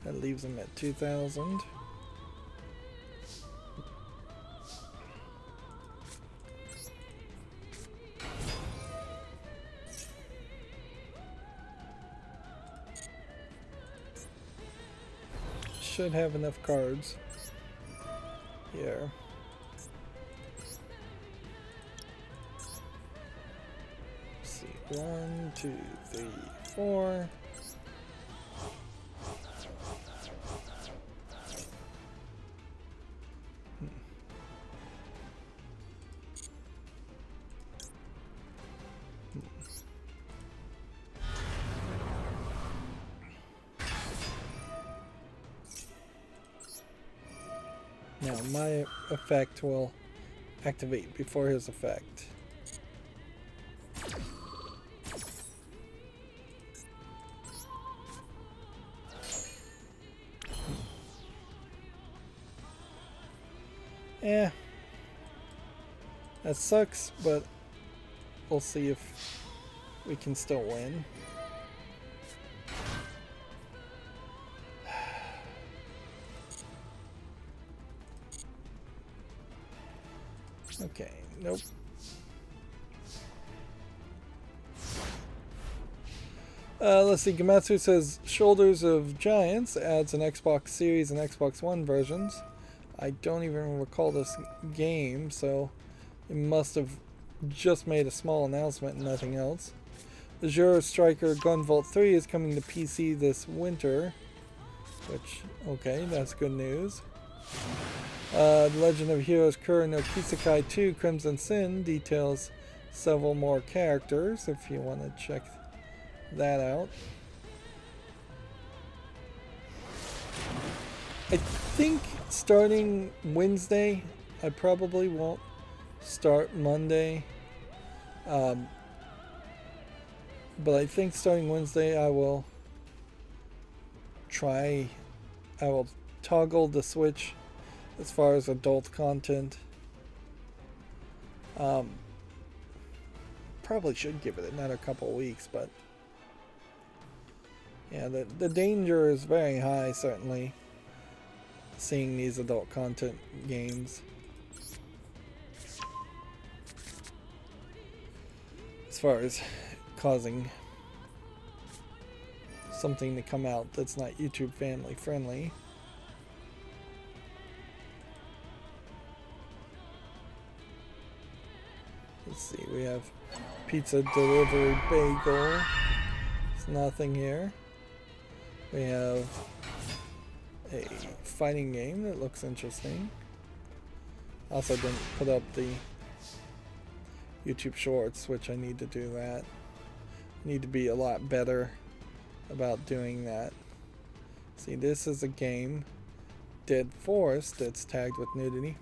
That leaves him at 2,000. Should have enough cards here. Let's see, 1, 2, 3, 4. Now my effect will activate before his effect. Yeah, that sucks, but we'll see if we can still win. Okay, nope. Let's see, Gamatsu says Shoulders of Giants adds an Xbox Series and Xbox One versions. I don't even recall this game, so it must have just made a small announcement and nothing else. Azure Striker Gunvolt 3 is coming to PC this winter, which, okay, that's good news. The Legend of Heroes Kura no Kisekai 2 Crimson Sin details several more characters if you want to check that out. I think starting Wednesday, I probably won't start Monday. But I think starting Wednesday I will toggle the switch as far as adult content. Probably should give it another couple weeks, but yeah, the danger is very high, certainly, seeing these adult content games. As far as causing something to come out that's not YouTube family friendly. Let's see, we have pizza delivery bagel. There's nothing here. We have a fighting game that looks interesting. Also didn't put up the YouTube Shorts, which I need to do that. Need to be a lot better about doing that. See, this is a game, Dead Forest, that's tagged with nudity.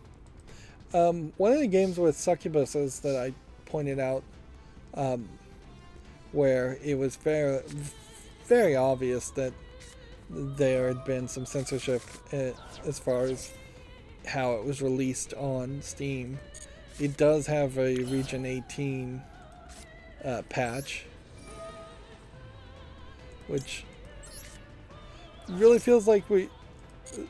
One of the games with succubuses that I pointed out, where it was very, very obvious that there had been some censorship as far as how it was released on Steam. It does have a Region 18 patch, which really feels like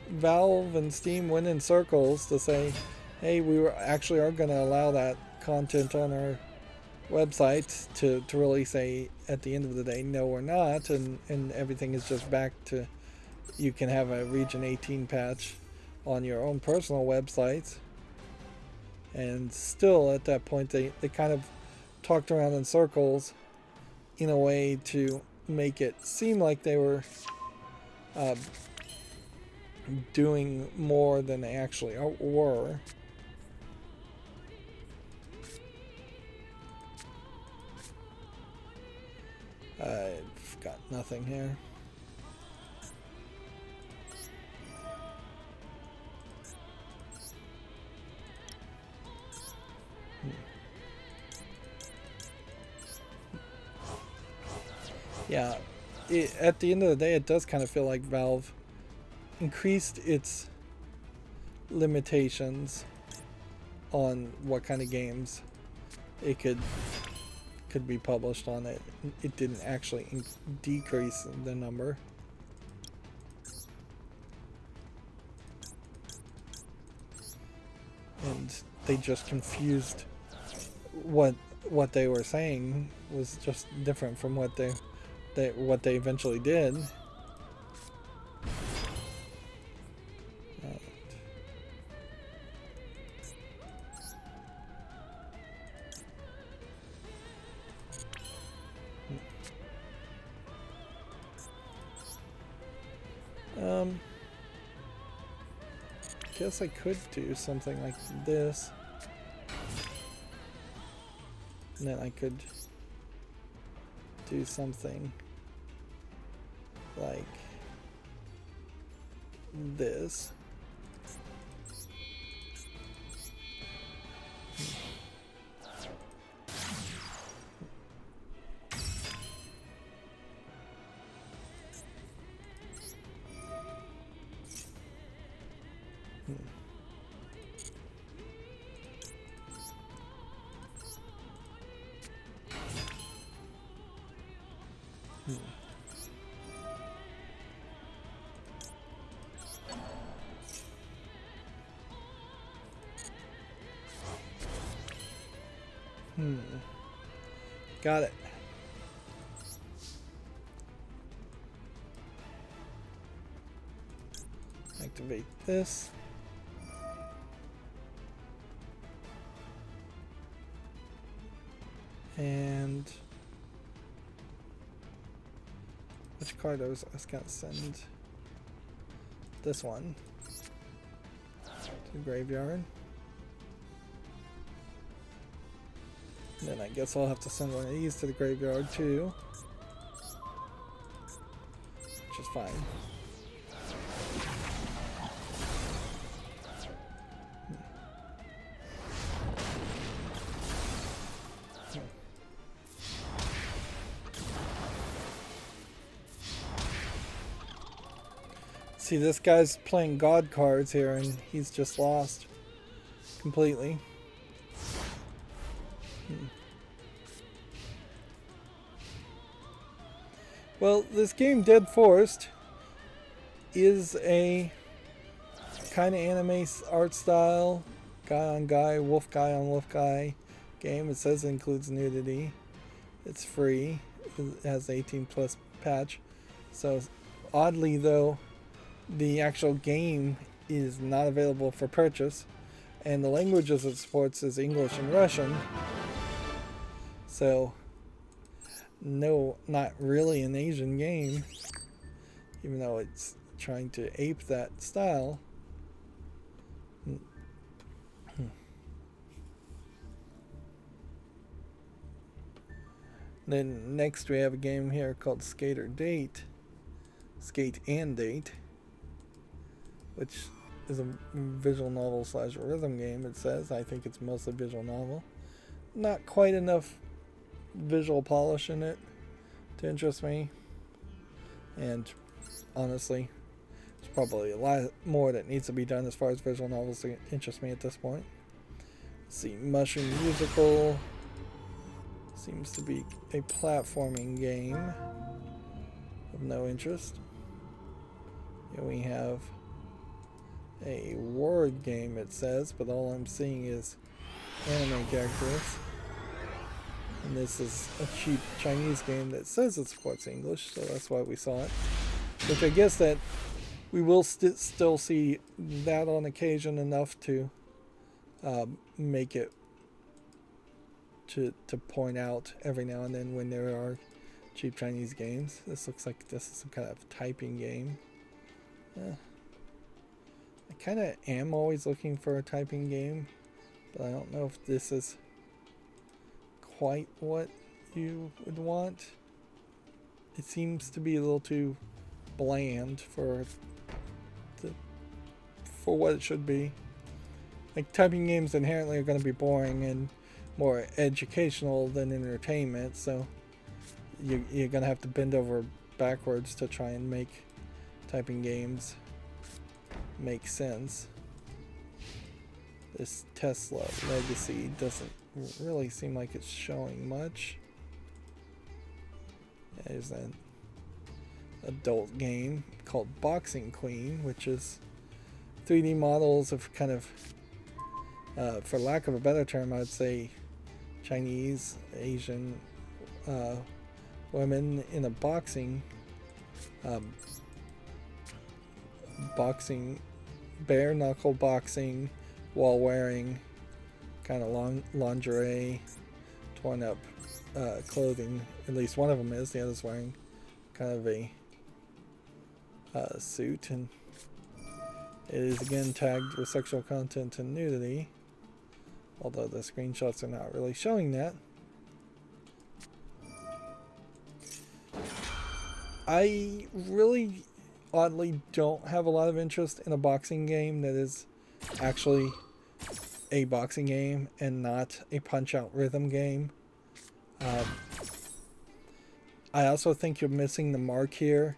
Valve and Steam went in circles to say, hey, we are going to allow that content on our website, to really say at the end of the day, no, we're not, and everything is just back to, you can have a Region 18 patch. on your own personal websites. And still at that point they kind of talked around in circles in a way to make it seem like they were doing more than they actually were. I've got nothing here. Yeah, at the end of the day, it does kind of feel like Valve increased its limitations on what kind of games it could be published on. It didn't actually decrease the number. And they just confused what they were saying was just different from what they eventually did. Guess I could do something like this. And then I could do something like this. Got it. Activate this. And which card I was gonna send this one to the graveyard. And then I guess I'll have to send one of these to the graveyard too, which is fine. See, this guy's playing God cards here and he's just lost completely. Well, this game, Dead Forest, is a kind of anime art style, guy on guy, wolf guy on wolf guy game. It says it includes nudity. It's free. It has 18+ patch. So, oddly though, the actual game is not available for purchase. And the languages it supports is English and Russian. So, no, not really an Asian game, even though it's trying to ape that style. Then next we have a game here called Skate and Date, which is a visual novel / rhythm game, it says. I think it's mostly visual novel. Not quite enough visual polish in it to interest me, and honestly there's probably a lot more that needs to be done as far as visual novels to interest me at this point. Let's see, Mushroom Musical seems to be a platforming game of no interest. Here we have a word game, it says, but all I'm seeing is anime characters. And this is a cheap Chinese game that says it supports English, so that's why we saw it. Which I guess that we will still see that on occasion enough to make it to point out every now and then when there are cheap Chinese games. This looks like this is some kind of typing game. I kind of am always looking for a typing game, but I don't know if this is quite what you would want. It seems to be a little too bland for what it should be. Like, typing games inherently are going to be boring and more educational than entertainment, so you're going to have to bend over backwards to try and make typing games make sense. This Tesla Legacy doesn't really seem like it's showing much. There's an adult game called Boxing Queen, which is 3D models of kind of, for lack of a better term, I'd say Chinese, Asian women in a boxing bare knuckle boxing while wearing kind of lingerie, torn up clothing. At least one of them is. The other's wearing kind of a suit, and it is again tagged with sexual content and nudity, although the screenshots are not really showing that. I really oddly don't have a lot of interest in a boxing game that is actually a boxing game and not a punch-out rhythm game. I also think you're missing the mark here.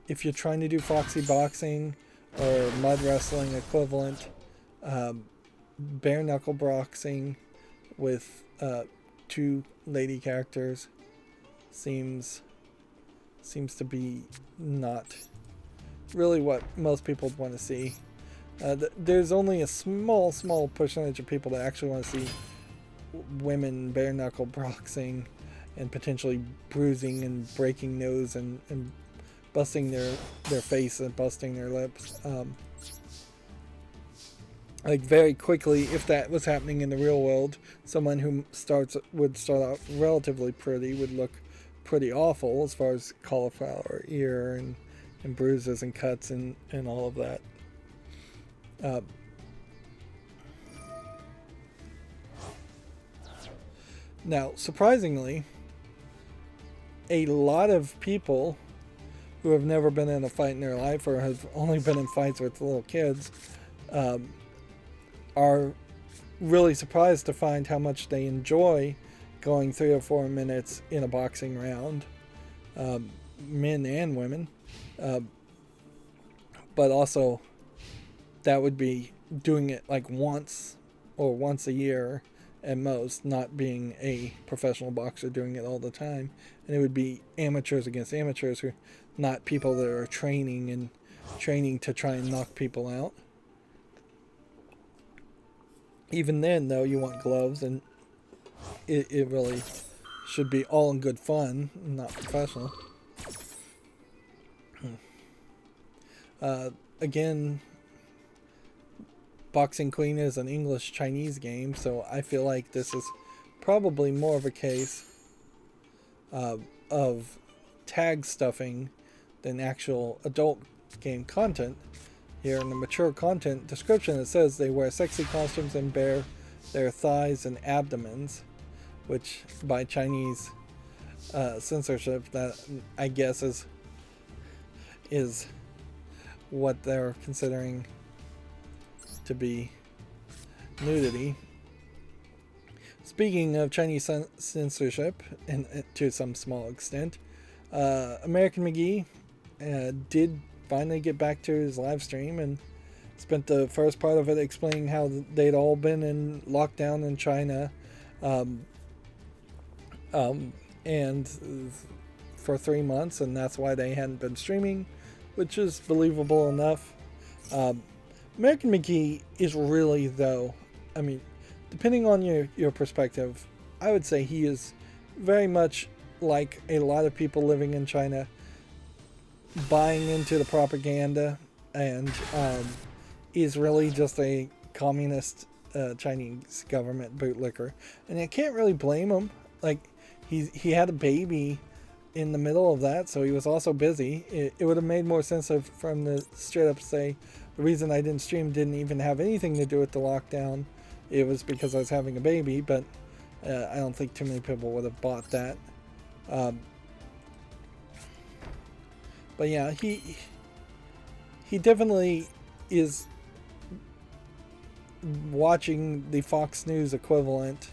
If you're trying to do foxy boxing or mud wrestling equivalent, bare knuckle boxing with two lady characters seems to be not really what most people want to see. There's only a small percentage of people that actually want to see women bare knuckle boxing and potentially bruising and breaking nose and busting their face and busting their lips. Like, very quickly, if that was happening in the real world, someone who would start out relatively pretty would look pretty awful as far as cauliflower ear and bruises and cuts and all of that. Now, surprisingly, a lot of people who have never been in a fight in their life or have only been in fights with little kids are really surprised to find how much they enjoy going 3 or 4 minutes in a boxing round, men and women, but also that would be doing it like once a year at most, not being a professional boxer doing it all the time. And it would be amateurs against amateurs, who not people that are training to try and knock people out. Even then, though, you want gloves, and it really should be all in good fun, not professional. Again, Boxing Queen is an English-Chinese game, so I feel like this is probably more of a case of tag stuffing than actual adult game content. Here in the mature content description, it says they wear sexy costumes and bare their thighs and abdomens, which by Chinese censorship, that I guess is what they're considering to be nudity. Speaking of Chinese censorship, and to some small extent, American McGee did finally get back to his live stream and spent the first part of it explaining how they'd all been in lockdown in China, and for 3 months, and that's why they hadn't been streaming, which is believable enough. American McGee is really, though, I mean, depending on your perspective, I would say he is very much like a lot of people living in China, buying into the propaganda and is really just a communist Chinese government bootlicker, and I can't really blame him. Like he had a baby in the middle of that, so he was also busy. It would have made more sense for him to straight up say the reason I didn't stream didn't even have anything to do with the lockdown. It was because I was having a baby, but I don't think too many people would have bought that. But yeah, he definitely is watching the Fox News equivalent,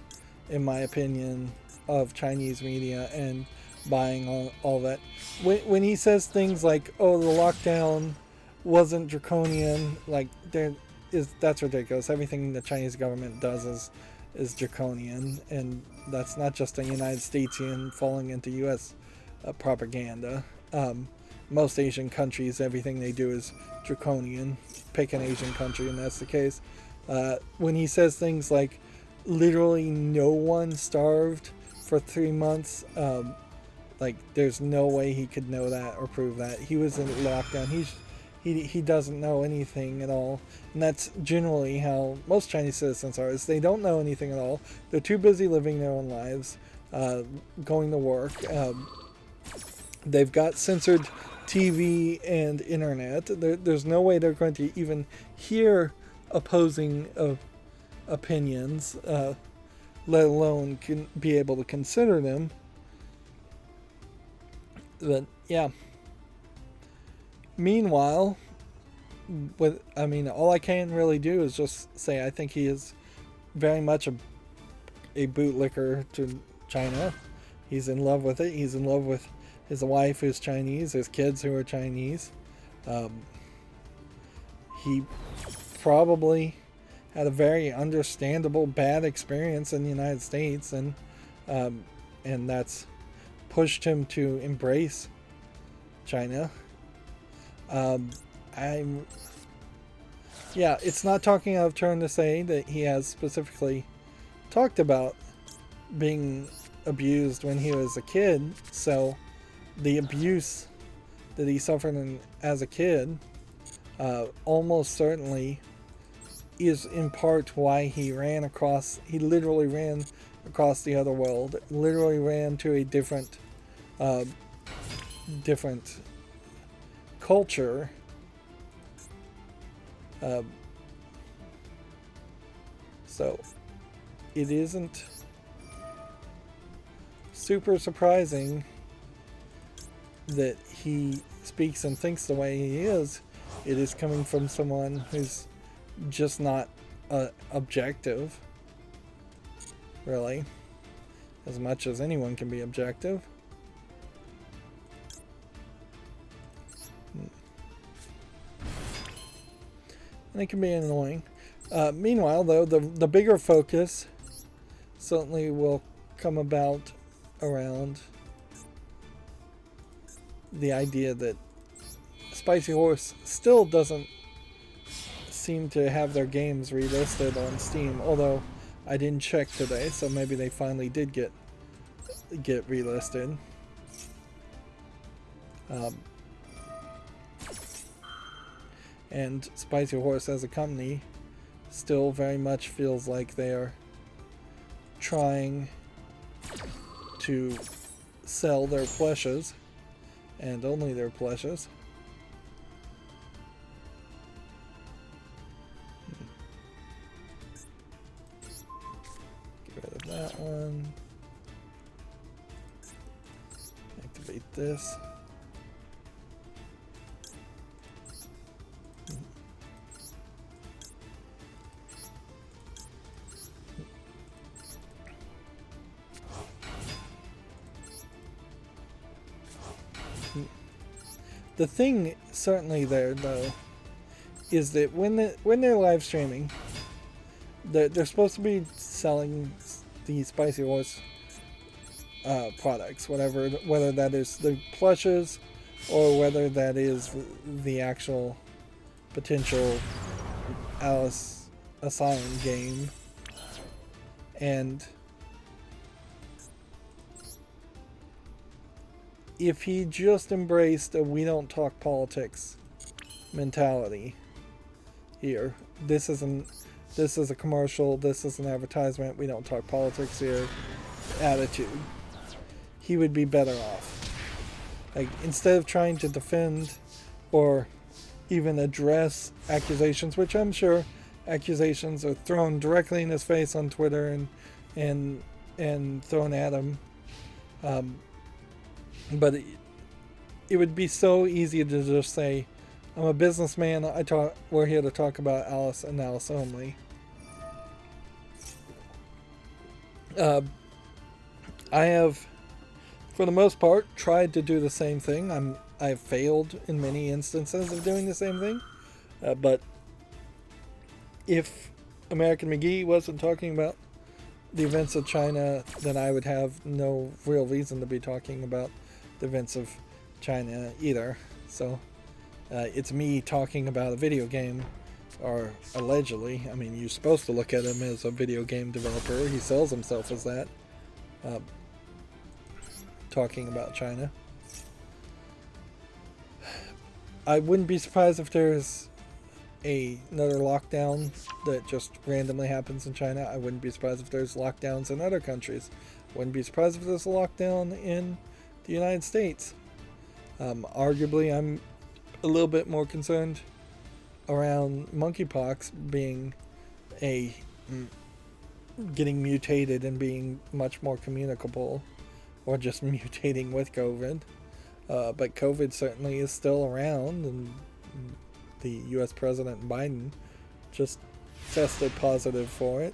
in my opinion, of Chinese media and buying all that. When he says things like, "Oh, the lockdown wasn't draconian," like that's ridiculous. Everything the Chinese government does is draconian, and that's not just a United Statesian falling into U.S. Propaganda. Most Asian countries, everything they do is draconian. Pick an Asian country, and that's the case. When he says things like, literally no one starved for 3 months, like there's no way he could know that or prove that. He was in lockdown. He doesn't know anything at all, and that's generally how most Chinese citizens are. Is they don't know anything at all. They're too busy living their own lives, going to work. They've got censored TV and internet. There's no way they're going to even hear opposing opinions, let alone can be able to consider them. But yeah. Meanwhile, all I can really do is just say I think he is very much a bootlicker to China. He's in love with it. He's in love with his wife who's Chinese, his kids who are Chinese. He probably had a very understandable bad experience in the United States, and that's pushed him to embrace China. It's not talking out of turn to say that he has specifically talked about being abused when he was a kid, so the abuse that he suffered as a kid almost certainly is in part why he literally ran across the other world, literally ran to a different culture. So it isn't super surprising that he speaks and thinks the way he is. It is coming from someone who's just not objective, really, as much as anyone can be objective. And it can be annoying. Meanwhile, though, the bigger focus certainly will come about around the idea that Spicy Horse still doesn't seem to have their games relisted on Steam, although I didn't check today, so maybe they finally did get relisted. And Spicy Horse as a company still very much feels like they are trying to sell their plushes, and only their plushes. Get rid of that one. Activate this. The thing certainly there, though, is that when they're live streaming, they're supposed to be selling the Spicy Horse products, whether that is the plushes or whether that is the actual potential Alice Asylum game. And if he just embraced a "we don't talk politics" mentality here. This is a commercial, this is an advertisement, we don't talk politics here attitude. He would be better off. Like, instead of trying to defend or even address accusations, which I'm sure accusations are thrown directly in his face on Twitter and thrown at him. But it would be so easy to just say, I'm a businessman, we're here to talk about Alice and Alice only. I have, for the most part, tried to do the same thing. I've failed in many instances of doing the same thing. But if American McGee wasn't talking about the events of China, then I would have no real reason to be talking about the events of China either. So it's me talking about a video game, or allegedly. I mean, you're supposed to look at him as a video game developer. He sells himself as that. Talking about China. I wouldn't be surprised if there's another lockdown that just randomly happens in China. I wouldn't be surprised if there's lockdowns in other countries. Wouldn't be surprised if there's a lockdown in the United States. Arguably, I'm a little bit more concerned around monkeypox being getting mutated and being much more communicable, or just mutating with COVID. But COVID certainly is still around, and the U.S. President Biden just tested positive for it.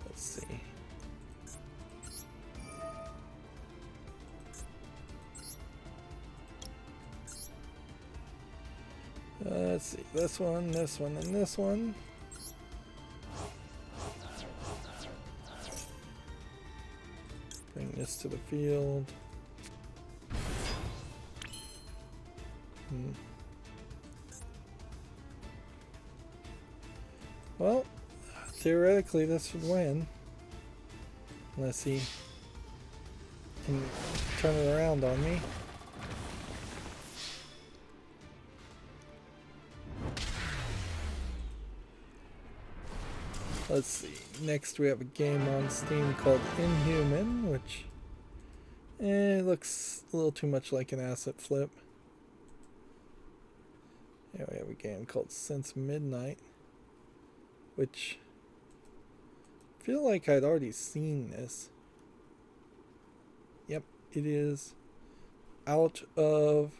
Let's see. Let's see, this one, and this one. Bring this to the field. Well, theoretically this should win. Unless he can turn it around on me. Let's see. Next we have a game on Steam called Inhuman, which looks a little too much like an asset flip. Yeah, we have a game called Since Midnight, which I feel like I'd already seen this. Yep, it is out of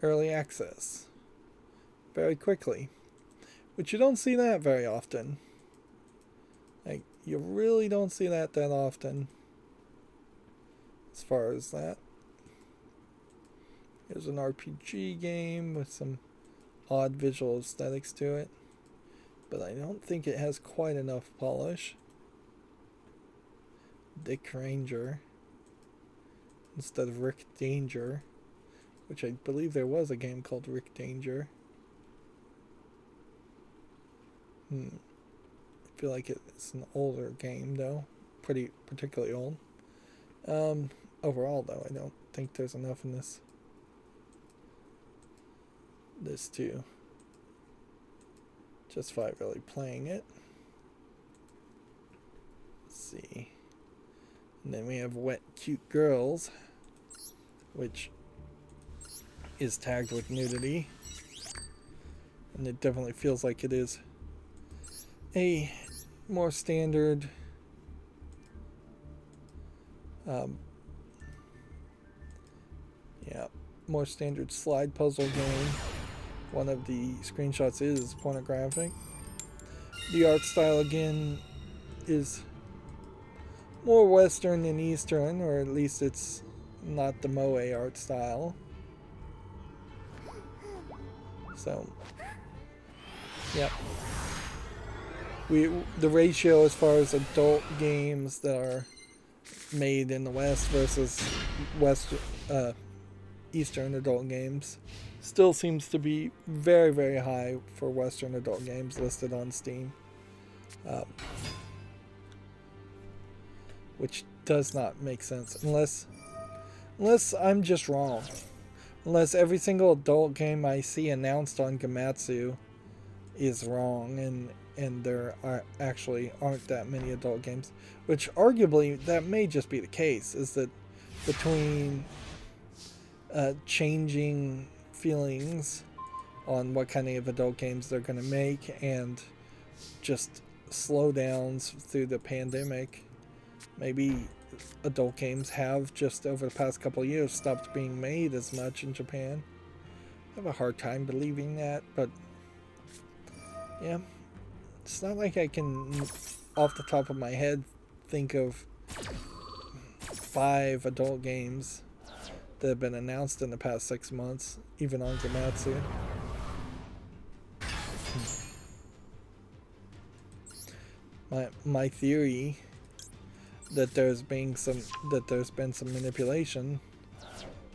early access very quickly. But you don't see that very often. Like, you really don't see that often. As far as that. Here's an RPG game with some odd visual aesthetics to it. But I don't think it has quite enough polish. Dick Ranger instead of Rick Danger, which I believe there was a game called Rick Danger. I feel like it's an older game though, particularly old. Overall though, I don't think there's enough in this to justify really playing it. Let's see. And then we have Wet Cute Girls, which is tagged with nudity. And it definitely feels like it is a more standard more standard slide puzzle game. One of the screenshots is pornographic. The art style again is more Western than Eastern, or at least it's not the Moe art style. So, yep. The ratio as far as adult games that are made in the West versus Eastern adult games still seems to be very, very high for Western adult games listed on Steam. Which does not make sense unless I'm just wrong. Unless every single adult game I see announced on Gamatsu is wrong, and there aren't that many adult games, which arguably that may just be the case, is that between changing feelings on what kind of adult games they're going to make and just slowdowns through the pandemic, maybe adult games have just over the past couple of years stopped being made as much in Japan. I have a hard time believing that, but yeah, it's not like I can off the top of my head think of 5 adult games that have been announced in the past 6 months, even on Gamatsu. My theory that there's been some manipulation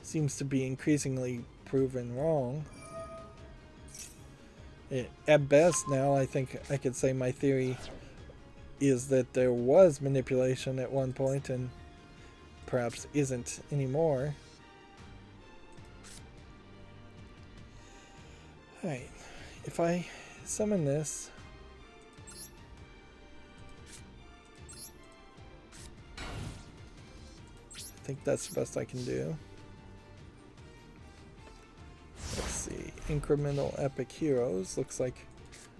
seems to be increasingly proven wrong. At best now, I think I could say my theory is that there was manipulation at one point and perhaps isn't anymore. Alright, if I summon this, I think that's the best I can do. Let's see, Incremental Epic Heroes looks like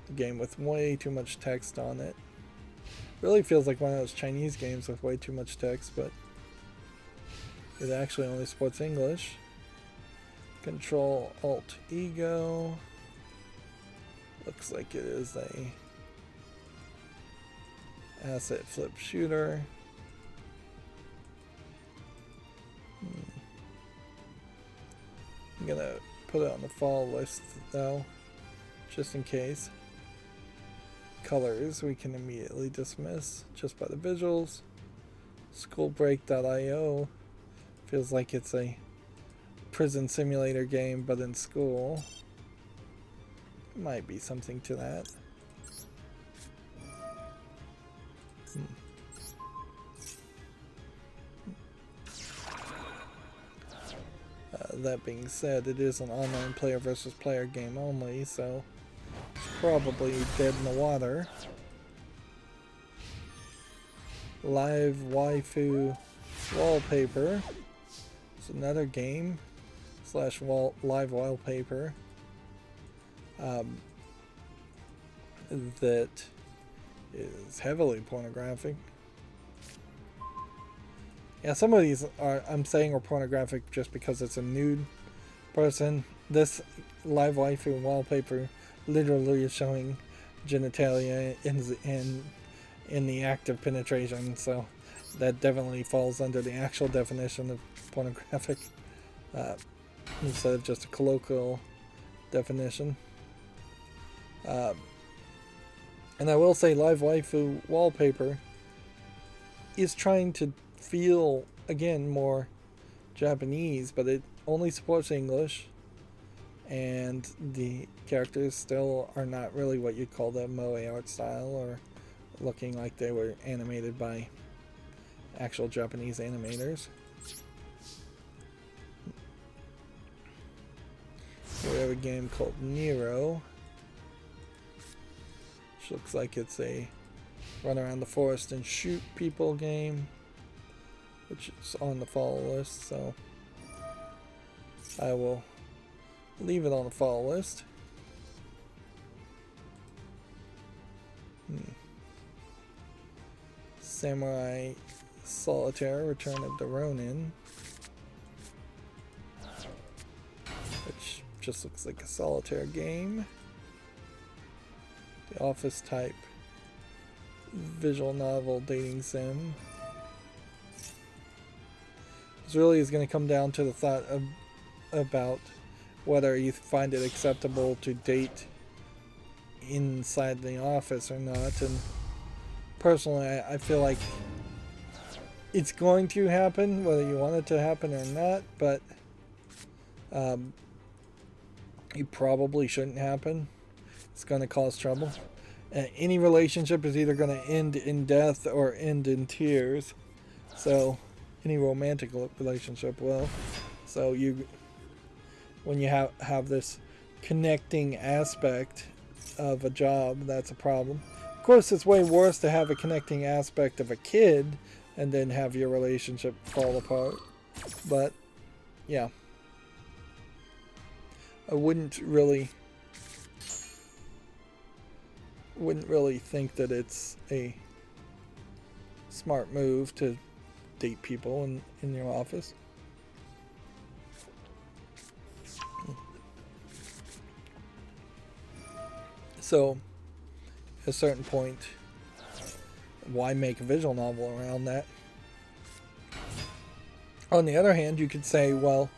a game with way too much text on it. Really feels like one of those Chinese games with way too much text, but it actually only supports English. Control Alt Ego. Looks like it is a asset flip shooter. I'm gonna put it on the fall list though, just in case. Colors we can immediately dismiss just by the visuals. Schoolbreak.io feels like it's a prison simulator game but in school. Might be something to that. That being said, it is an online player versus player game only, so it's probably dead in the water. Live Waifu Wallpaper. It's another game / live wallpaper that is heavily pornographic. Yeah, some of these I'm saying are pornographic just because it's a nude person. This live waifu wallpaper literally is showing genitalia in the act of penetration, so that definitely falls under the actual definition of pornographic instead of just a colloquial definition. And I will say live waifu wallpaper is trying to feel, again, more Japanese, but it only supports English, and the characters still are not really what you'd call the moe art style, or looking like they were animated by actual Japanese animators. We have a game called Nero, which looks like it's a run around the forest and shoot people game, which is on the follow list, so I will leave it on the follow list. Samurai Solitaire, Return of the Ronin, which just looks like a solitaire game. The Office type visual novel dating sim. This really is going to come down to the thought about whether you find it acceptable to date inside the office or not. And personally, I feel like it's going to happen, whether you want it to happen or not. But you probably shouldn't happen. It's going to cause trouble. Any relationship is either going to end in death or end in tears. So, any romantic relationship will. So when you have this connecting aspect of a job, that's a problem. Of course, it's way worse to have a connecting aspect of a kid and then have your relationship fall apart. But yeah, I wouldn't really think that it's a smart move to date people in your office. So, at a certain point, why make a visual novel around that? On the other hand, you could say, well,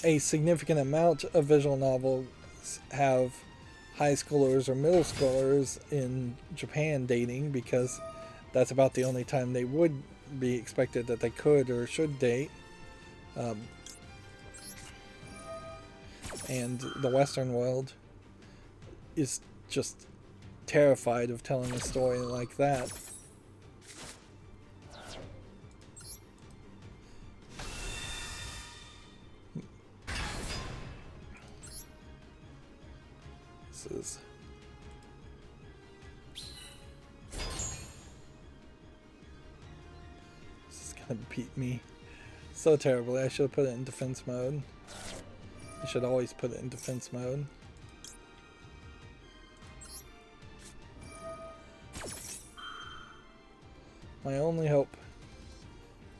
a significant amount of visual novels have high schoolers or middle schoolers in Japan dating, because that's about the only time they would be expected that they could or should date. And the Western world is just terrified of telling a story like that. This is gonna beat me so terribly. I should have put it in defense mode. I should always put it in defense mode. My only hope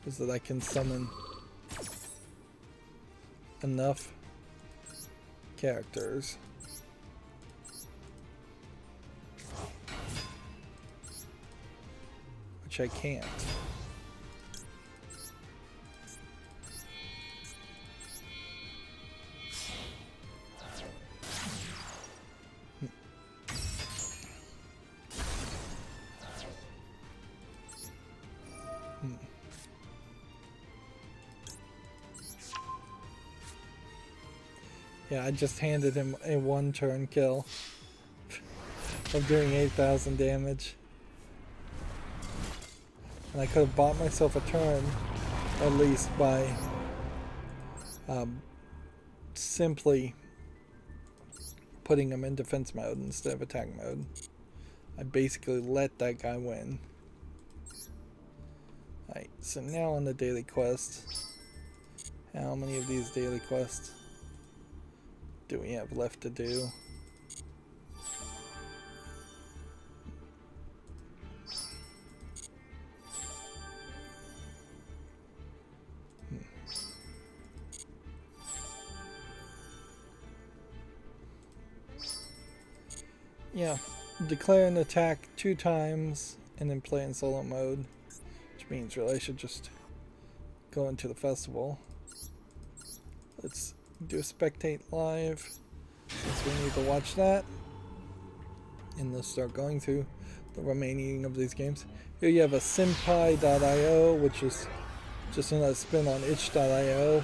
is that I can summon enough characters which I can't. Yeah, I just handed him a one-turn kill of doing 8,000 damage. And I could have bought myself a turn, at least, by simply putting him in defense mode instead of attack mode. I basically let that guy win. Alright, so now on the daily quest. How many of these daily quests do we have left to do? Yeah, declare an attack 2 times and then play in solo mode, which means really I should just go into the festival. Let's do a spectate live since we need to watch that, and let's start going through the remaining of these games. Here you have a senpai.io, which is just another spin on itch.io,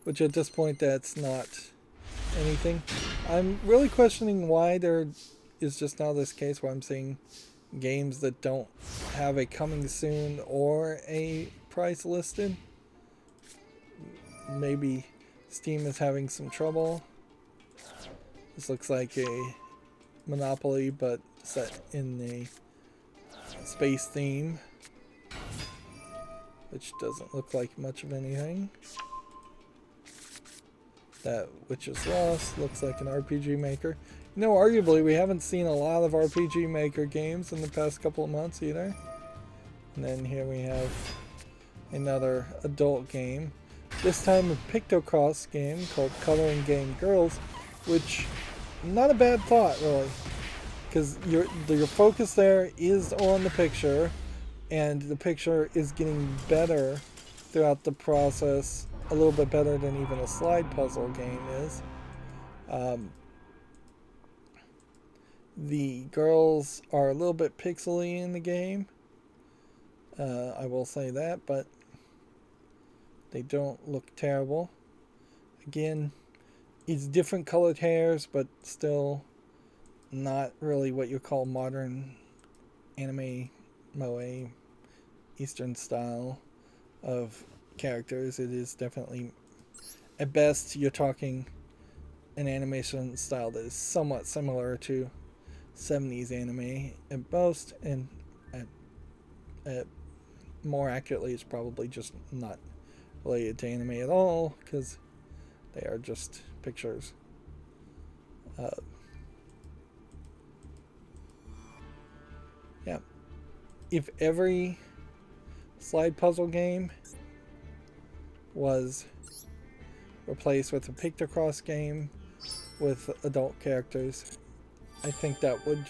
which at this point that's not anything. I'm really questioning why there is just now this case where I'm seeing games that don't have a coming soon or a price listed. Maybe Steam is having some trouble. This looks like a Monopoly but set in a space theme, which doesn't look like much of anything. That Which is Lost looks like an RPG Maker. You know, arguably we haven't seen a lot of RPG Maker games in the past couple of months either. And then here we have another adult game. This time a Pictocross game called Coloring Game Girls, which not a bad thought really, because your focus there is on the picture, and the picture is getting better throughout the process, a little bit better than even a slide puzzle game is. The girls are a little bit pixely in the game, I will say that, but they don't look terrible. Again, it's different colored hairs, but still not really what you call modern anime moe Eastern style of characters. It is definitely, at best, you're talking an animation style that is somewhat similar to 70s anime at most, and at more accurately, it's probably just not related to anime at all because they are just pictures. Uh, yeah. If every slide puzzle game was replaced with a Pictocross game with adult characters, I think that would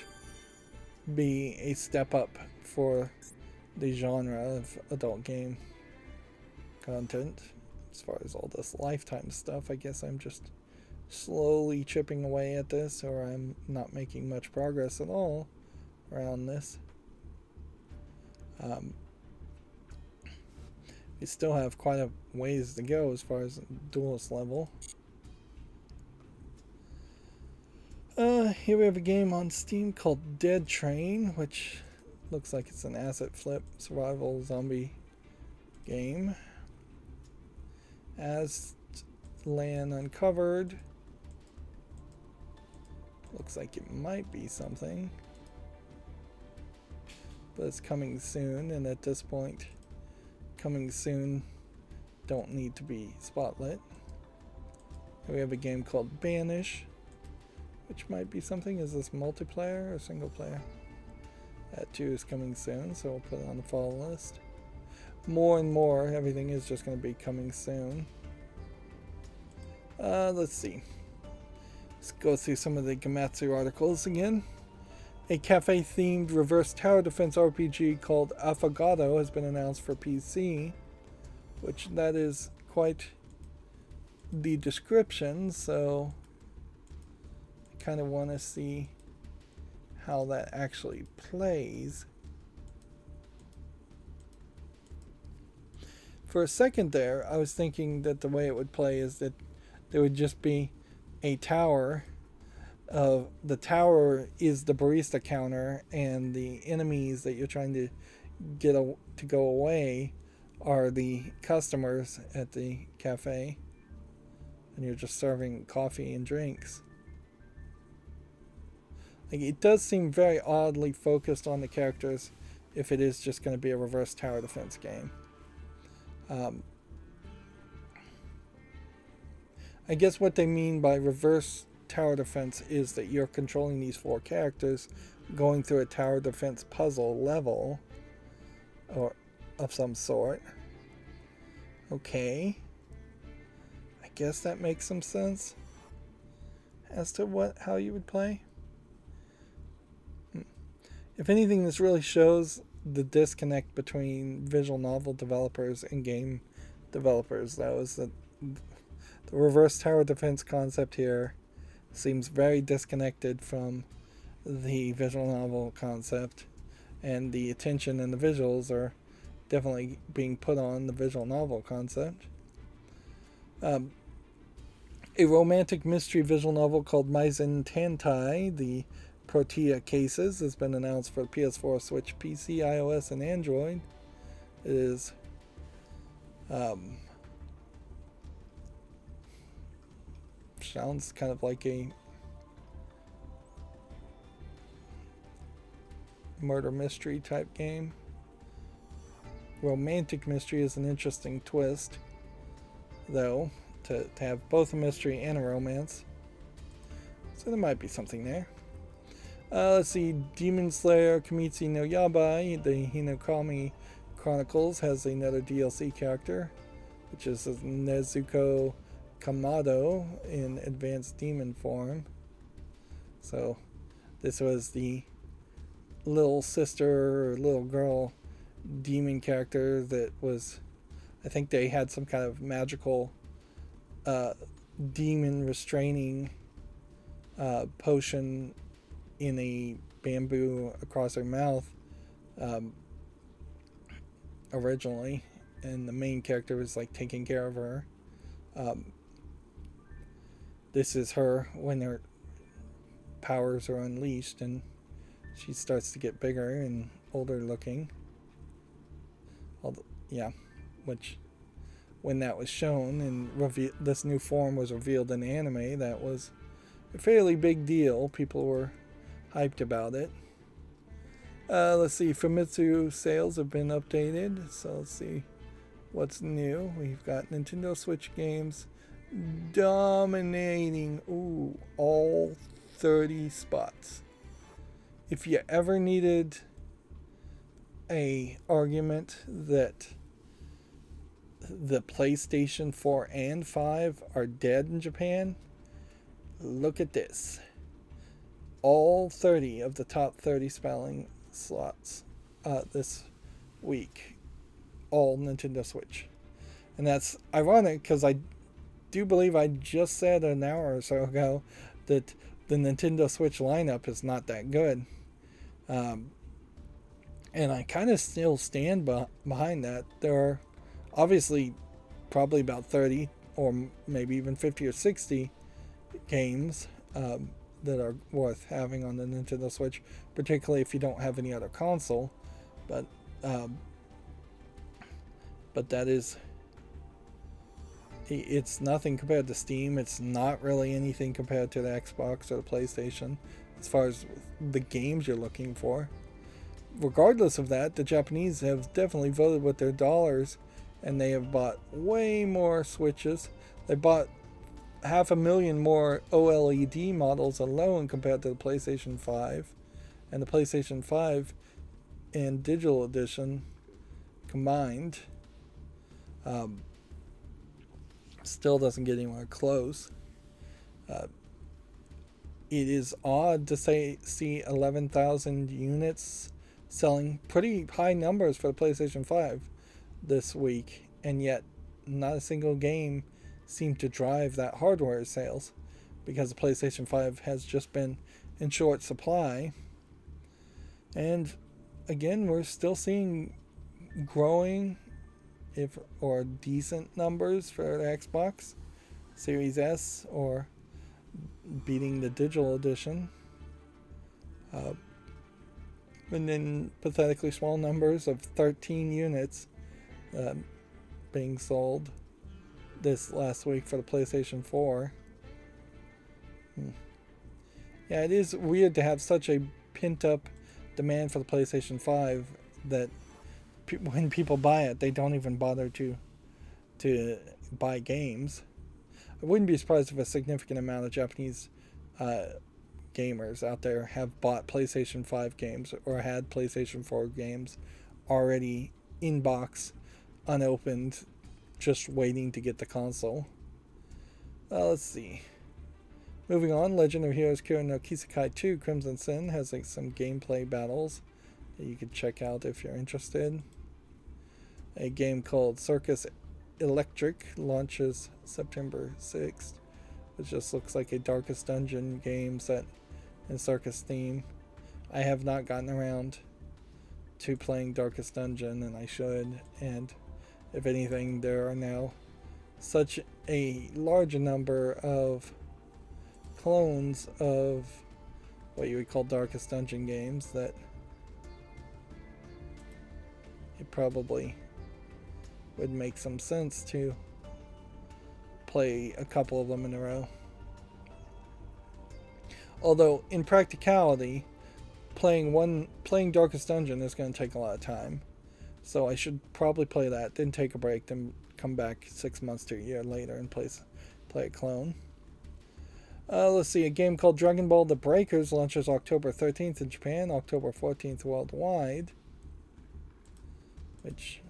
be a step up for the genre of adult game content. As far as all this Lifetime stuff, I guess I'm just slowly chipping away at this, or I'm not making much progress at all around this. We still have quite a ways to go as far as Duelist level. Here we have a game on Steam called Dead Train, which looks like it's an asset flip survival zombie game. As land uncovered. Looks like it might be something. But it's coming soon, and at this point, coming soon don't need to be spotlit. Here we have a game called Banish, which might be something. Is this multiplayer or single player? That too is coming soon, so we'll put it on the follow list. More and more, everything is just going to be coming soon. Let's see. Let's go through some of the Gamatsu articles again. A cafe-themed reverse tower defense RPG called Affogato has been announced for PC, which that is quite the description, so I kind of want to see how that actually plays. For a second there, I was thinking that the way it would play is that there would just be a tower. The tower is the barista counter, and the enemies that you're trying to get to go away are the customers at the cafe, and you're just serving coffee and drinks. Like, it does seem very oddly focused on the characters if it is just going to be a reverse tower defense game. I guess what they mean by reverse tower defense is that you're controlling these 4 characters going through a tower defense puzzle level or of some sort. Okay. I guess that makes some sense as to how you would play. If anything, this really shows the disconnect between visual novel developers and game developers. That was the reverse tower defense concept here seems very disconnected from the visual novel concept, and the attention and the visuals are definitely being put on the visual novel concept. A romantic mystery visual novel called Maizen Tantai, The Protea Cases, has been announced for PS4, Switch, PC, iOS, and Android. It is sounds kind of like a murder mystery type game. Romantic mystery is an interesting twist, though, to have both a mystery and a romance. So there might be something there. Let's see, Demon Slayer Kimetsu no Yaiba, the Hinokami Chronicles, has another DLC character, which is Nezuko Kamado in advanced demon form. So this was the little sister or little girl demon character that was, I think they had some kind of magical demon restraining potion in a bamboo across her mouth originally, and the main character was like taking care of her. this is her when her powers are unleashed and she starts to get bigger and older looking. Although, yeah, which when that was shown and this new form was revealed in anime, that was a fairly big deal. People were hyped about it. Let's see, Famitsu sales have been updated, so let's see what's new. We've got Nintendo Switch games dominating all 30 spots. If you ever needed a argument that the PlayStation 4 and 5 are dead in Japan, look at this. All 30 of the top 30 spelling slots this week, all Nintendo Switch. And that's ironic because I do believe I just said an hour or so ago that the Nintendo Switch lineup is not that good. And I kind of still stand behind that. There are obviously probably about 30 or maybe even 50 or 60 games that are worth having on the Nintendo Switch, particularly if you don't have any other console. But that is, it's nothing compared to Steam. It's not really anything compared to the Xbox or the PlayStation as far as the games you're looking for. Regardless of that, the Japanese have definitely voted with their dollars, and they have bought way more Switches. They bought 500,000 more OLED models alone compared to the PlayStation 5, and the PlayStation 5 and Digital Edition combined still doesn't get anywhere close. It is odd to see 11,000 units selling, pretty high numbers for the PlayStation 5 this week, and yet not a single game seemed to drive that hardware sales because the PlayStation 5 has just been in short supply. And again, we're still seeing growing or decent numbers for the Xbox Series S, or beating the digital edition. And then pathetically small numbers of 13 units being sold this last week for the PlayStation 4. Yeah, it is weird to have such a pent-up demand for the PlayStation 5 that when people buy it, they don't even bother to buy games. I wouldn't be surprised if a significant amount of Japanese gamers out there have bought PlayStation 5 games or had PlayStation 4 games already in box, unopened, just waiting to get the console. Let's see. Moving on, Legend of Heroes Kira no Kisekai 2 Crimson Sin has some gameplay battles that you can check out if you're interested. A game called Circus Electric launches September 6th. It just looks like a Darkest Dungeon game set in circus theme. I have not gotten around to playing Darkest Dungeon, and I should. And if anything, there are now such a large number of clones of what you would call Darkest Dungeon games that it probably would make some sense to play a couple of them in a row. Although in practicality, playing Darkest Dungeon is going to take a lot of time, so I should probably play that, then take a break, then come back 6 months to a year later and play a clone. Let's see, a game called Dragon Ball: The Breakers launches October 13th in Japan, October 14th worldwide, which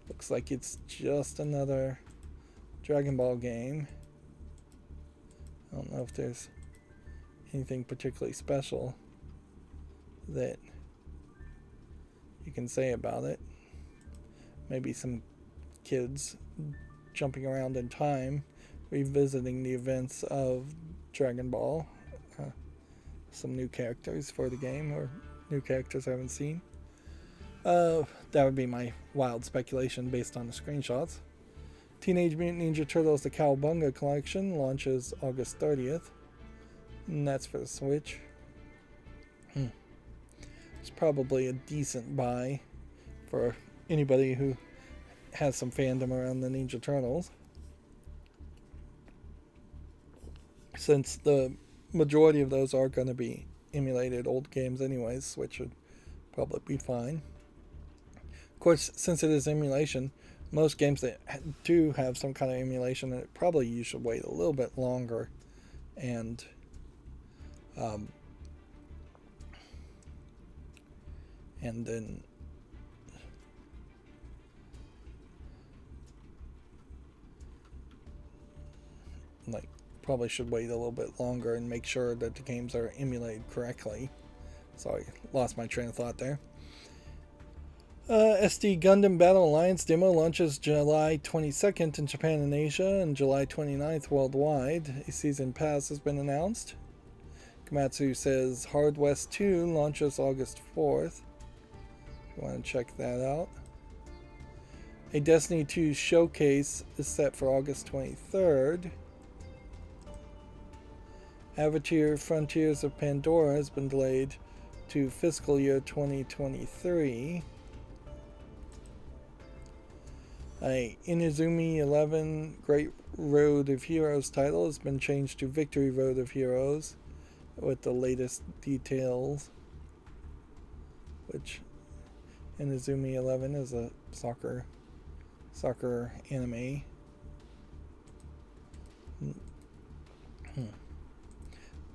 looks like it's just another Dragon Ball game. I don't know if there's anything particularly special that you can say about it. Maybe some kids jumping around in time, revisiting the events of Dragon Ball. Some new characters for the game, or new characters I haven't seen. That would be my wild speculation based on the screenshots. Teenage Mutant Ninja Turtles The Cowabunga Collection launches August 30th. And that's for the Switch. It's probably a decent buy for anybody who has some fandom around the Ninja Turtles. Since the majority of those are going to be emulated old games anyways, Switch should probably be fine. Of course, since it is emulation, most games that do have some kind of emulation, probably you should wait a little bit longer and then probably should wait a little bit longer and make sure that the games are emulated correctly. Sorry, lost my train of thought there. SD Gundam Battle Alliance demo launches July 22nd in Japan and Asia and July 29th worldwide. A season pass has been announced. Komatsu says Hard West 2 launches August 4th. If you want to check that out. A Destiny 2 showcase is set for August 23rd. Avatar Frontiers of Pandora has been delayed to fiscal year 2023. A Inazuma 11 Great Road of Heroes title has been changed to Victory Road of Heroes with the latest details. Which Inazuma 11 is a soccer anime.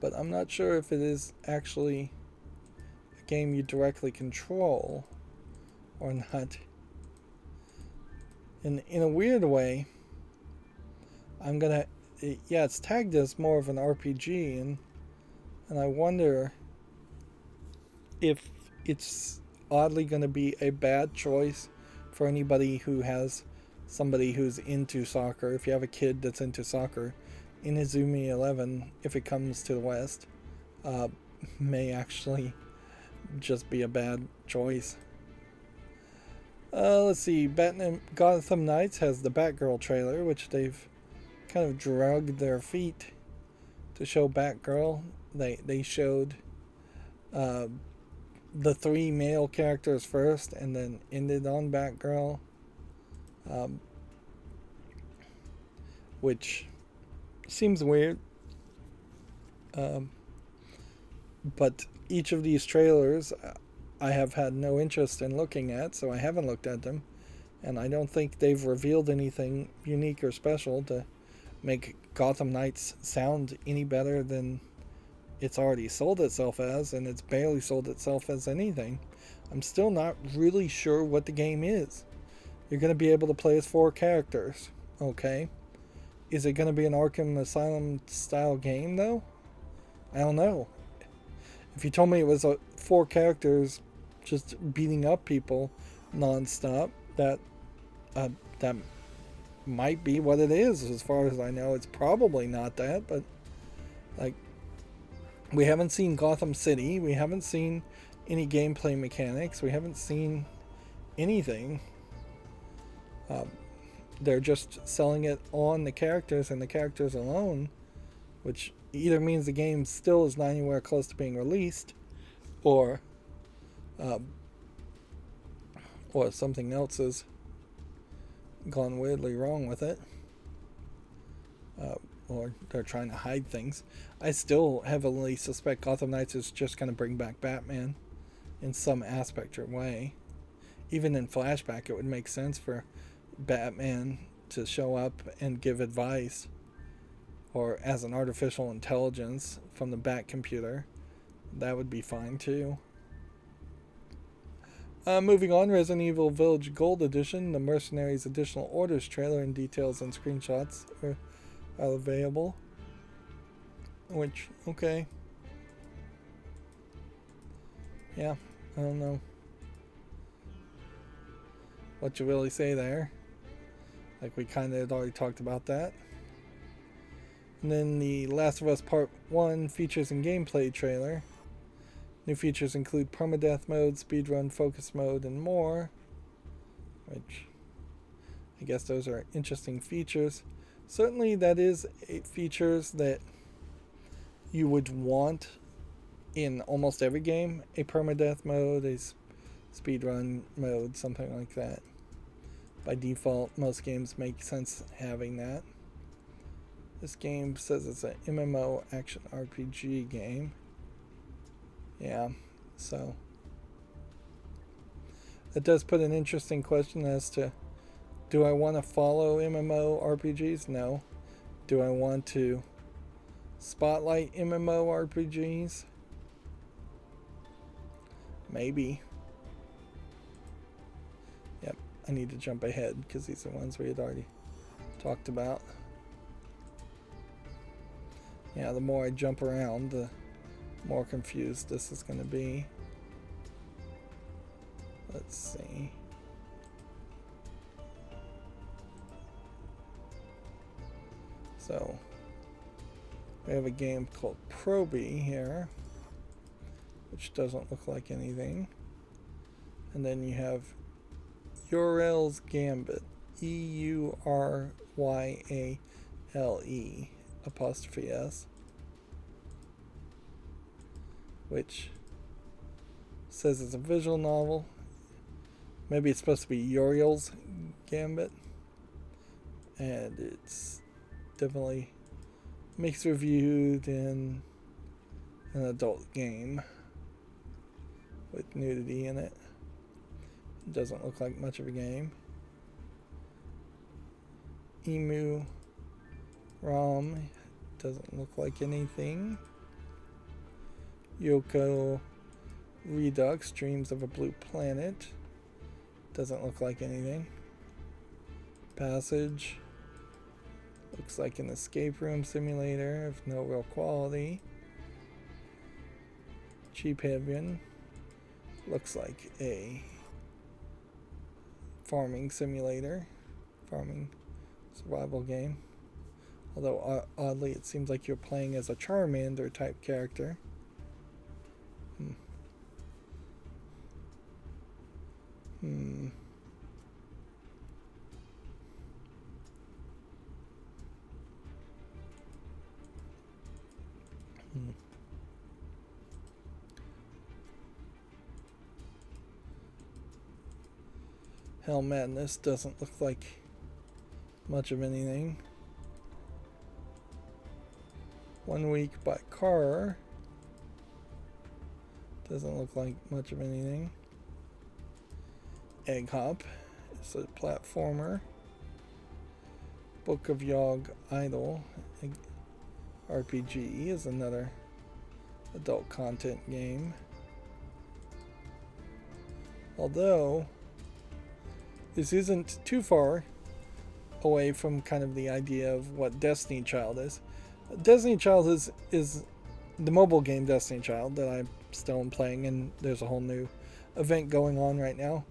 But I'm not sure if it is actually a game you directly control or not. In a weird way, it's tagged as more of an RPG, and I wonder if it's oddly going to be a bad choice for anybody who has somebody who's into soccer. If you have a kid that's into soccer, Inazuma 11, if it comes to the West, may actually just be a bad choice. Let's see. Gotham Knights has the Batgirl trailer, which they've kind of dragged their feet to show Batgirl. They showed the 3 male characters first and then ended on Batgirl, which seems weird. But each of these trailers I have had no interest in looking at, so I haven't looked at them. And I don't think they've revealed anything unique or special to make Gotham Knights sound any better than it's already sold itself as, and it's barely sold itself as anything. I'm still not really sure what the game is. You're going to be able to play as 4 characters, okay? Is it going to be an Arkham Asylum style game, though? I don't know. If you told me it was 4 characters just beating up people non-stop, that might be what it is. As far as I know, it's probably not that, but we haven't seen Gotham City, we haven't seen any gameplay mechanics, we haven't seen anything. They're just selling it on the characters and the characters alone, which either means the game still is not anywhere close to being released, or something else has gone weirdly wrong with it, or they're trying to hide things. I still heavily suspect Gotham Knights is just going to bring back Batman in some aspect or way. Even in flashback, it would make sense for Batman to show up and give advice, or as an artificial intelligence from the Bat computer. That would be fine too. Moving on, Resident Evil Village Gold Edition, the Mercenaries Additional Orders trailer and details and screenshots are available. Which, okay. Yeah, I don't know what you really say there. We kind of had already talked about that. And then the Last of Us Part 1 features and gameplay trailer. New features include permadeath mode, speedrun, focus mode, and more. Which I guess those are interesting features. Certainly, that is features that you would want in almost every game. A permadeath mode, a speedrun mode, something like that. By default, most games make sense having that. This game says it's an MMO action RPG game. Yeah, so it does put an interesting question as to, do I want to follow MMO RPGs? No. Do I want to spotlight MMO RPGs? Maybe. Yep, I need to jump ahead because these are ones we had already talked about. Yeah, the more I jump around, the more confused this is going to be. Let's see. So, we have a game called Proby here, which doesn't look like anything. And then you have Uryl's Gambit, Euryale apostrophe S, which says it's a visual novel. Maybe it's supposed to be Uryl's Gambit, and it's definitely mixed reviewed in an adult game with nudity in it. Doesn't look like much of a game. Emu Rom doesn't look like anything. Yoko Redux Dreams of a Blue Planet doesn't look like anything. Passage looks like an escape room simulator of no real quality. Cheap Haven looks like a farming simulator, farming survival game. Although oddly, it seems like you're playing as a Charmander type character. Hell Madness doesn't look like much of anything. 1 Week by Car doesn't look like much of anything. Egg Hop is a platformer. Book of Yog Idol RPG is another adult content game. Although this isn't too far away from kind of the idea of what Destiny Child is. Destiny Child is the mobile game Destiny Child that I'm still playing, and there's a whole new event going on right now.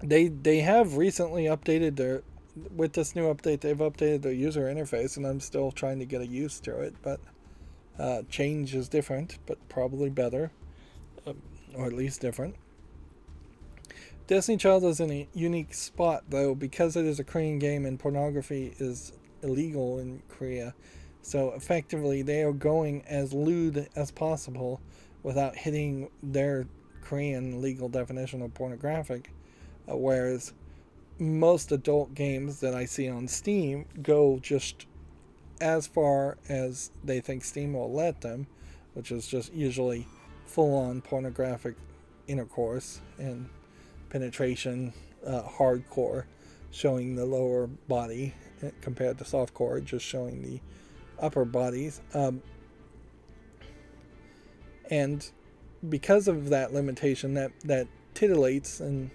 They have recently updated with this new update, they've updated their user interface, and I'm still trying to get used to it, but change is different, but probably better, or at least different. Destiny Child is in a unique spot, though, because it is a Korean game and pornography is illegal in Korea. So effectively, they are going as lewd as possible without hitting their Korean legal definition of pornographic, whereas most adult games that I see on Steam go just as far as they think Steam will let them, which is just usually full-on pornographic intercourse and penetration, hardcore, showing the lower body compared to softcore, just showing the upper bodies. And because of that limitation, that titillates and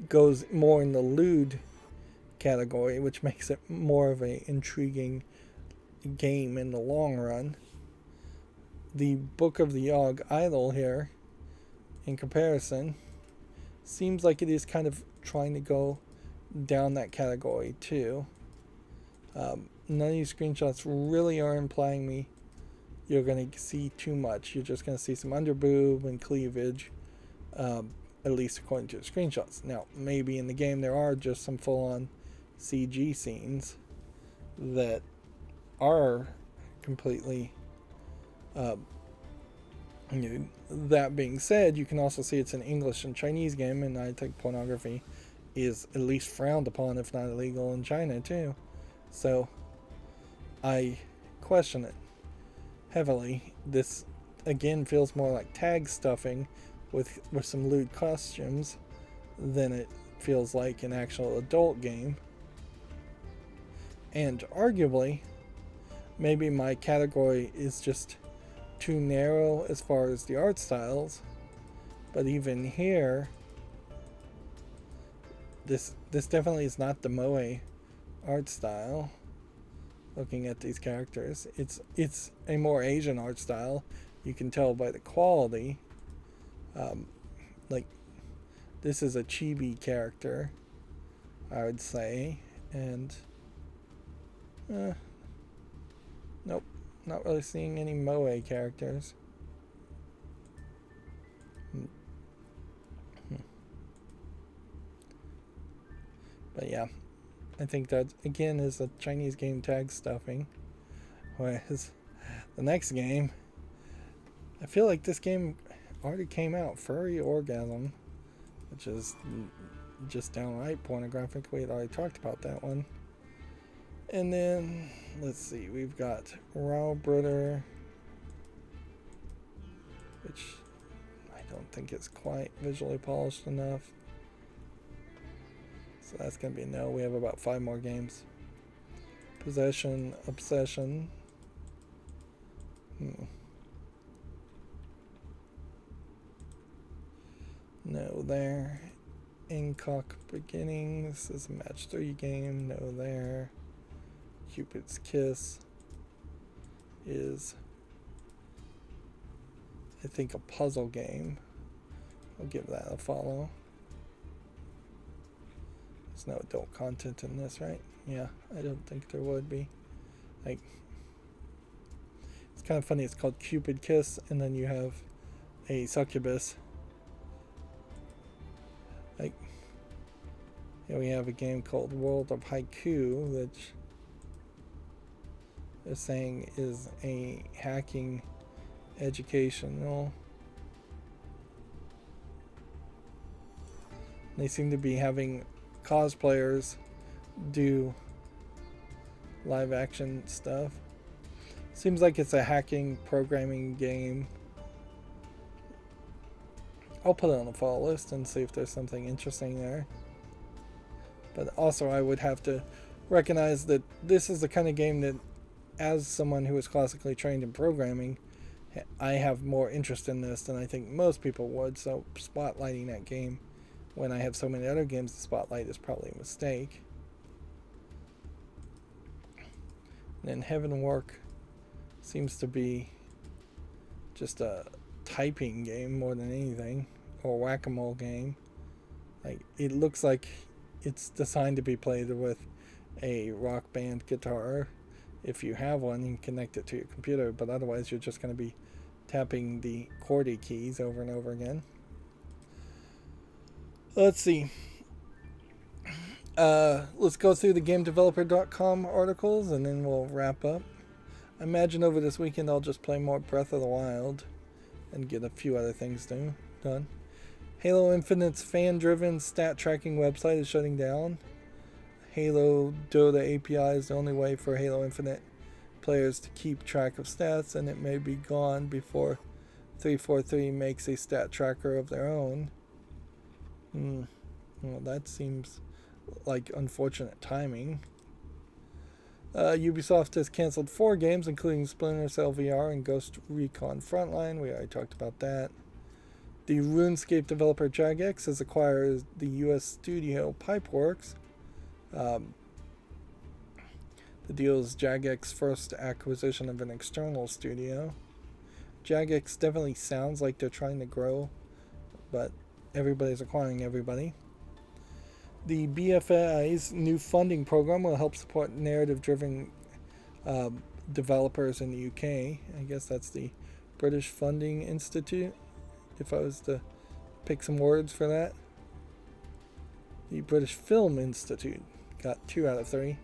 goes more in the lewd category, which makes it more of an intriguing game in the long run. The Book of the Yog Idol here, in comparison, seems like it is kind of trying to go down that category too. None of these screenshots really are implying me you're going to see too much. You're just going to see some underboob and cleavage. at least according to the screenshots. Now, maybe in the game there are just some full-on CG scenes that are completely. That being said, you can also see it's an English and Chinese game, and I think pornography is at least frowned upon, if not illegal, in China too. So I question it heavily. This again feels more like tag stuffing with some lewd costumes than it feels like an actual adult game. And arguably, maybe my category is just too narrow as far as the art styles, but even here, this definitely is not the moe art style. Looking at these characters, it's a more Asian art style. You can tell by the quality. Like, this is a chibi character, I would say, and nope, not really seeing any moe characters. But yeah, I think that again is a Chinese game tag stuffing. Whereas the next game, I feel like this game already came out, Furry Orgasm, which is just downright pornographic. We had already talked about that one. And then, let's see, we've got Raw Brother, which I don't think is quite visually polished enough. So that's going to be a no. We have about 5 more games. Possession, Obsession. No there. Incock Beginnings is a match 3 game. No there. Cupid's Kiss is, I think, a puzzle game. I'll give that a follow. There's no adult content in this, right? Yeah, I don't think there would be. Like, it's kind of funny. It's called Cupid Kiss, and then you have a succubus. Like, here we have a game called World of Haiku, which they're saying is a hacking educational. They seem to be having cosplayers do live action stuff. Seems like it's a hacking programming game. I'll put it on the follow list and see if there's something interesting there. But also I would have to recognize that this is the kind of game that, as someone who is classically trained in programming, I have more interest in this than I think most people would. So spotlighting that game when I have so many other games to spotlight is probably a mistake. And then Heaven Work seems to be just a typing game more than anything, or whack-a-mole game. Like, it looks like it's designed to be played with a Rock Band guitar. If you have one, you can connect it to your computer, but otherwise you're just going to be tapping the QWERTY keys over and over again. Let's see. Let's go through the GameDeveloper.com articles and then we'll wrap up. I imagine over this weekend I'll just play more Breath of the Wild and get a few other things done. Halo Infinite's fan-driven stat tracking website is shutting down. Halo Dota API is the only way for Halo Infinite players to keep track of stats, and it may be gone before 343 makes a stat tracker of their own. Well, that seems like unfortunate timing. Ubisoft has canceled 4 games, including Splinter Cell VR and Ghost Recon Frontline. We already talked about that. The RuneScape developer Jagex has acquired the US studio Pipeworks. The deal is Jagex's first acquisition of an external studio. Jagex definitely sounds like they're trying to grow, but everybody's acquiring everybody. The BFI's new funding program will help support narrative-driven developers in the UK. I guess that's the British Funding Institute, if I was to pick some words for that. The British Film Institute got 2 out of 3.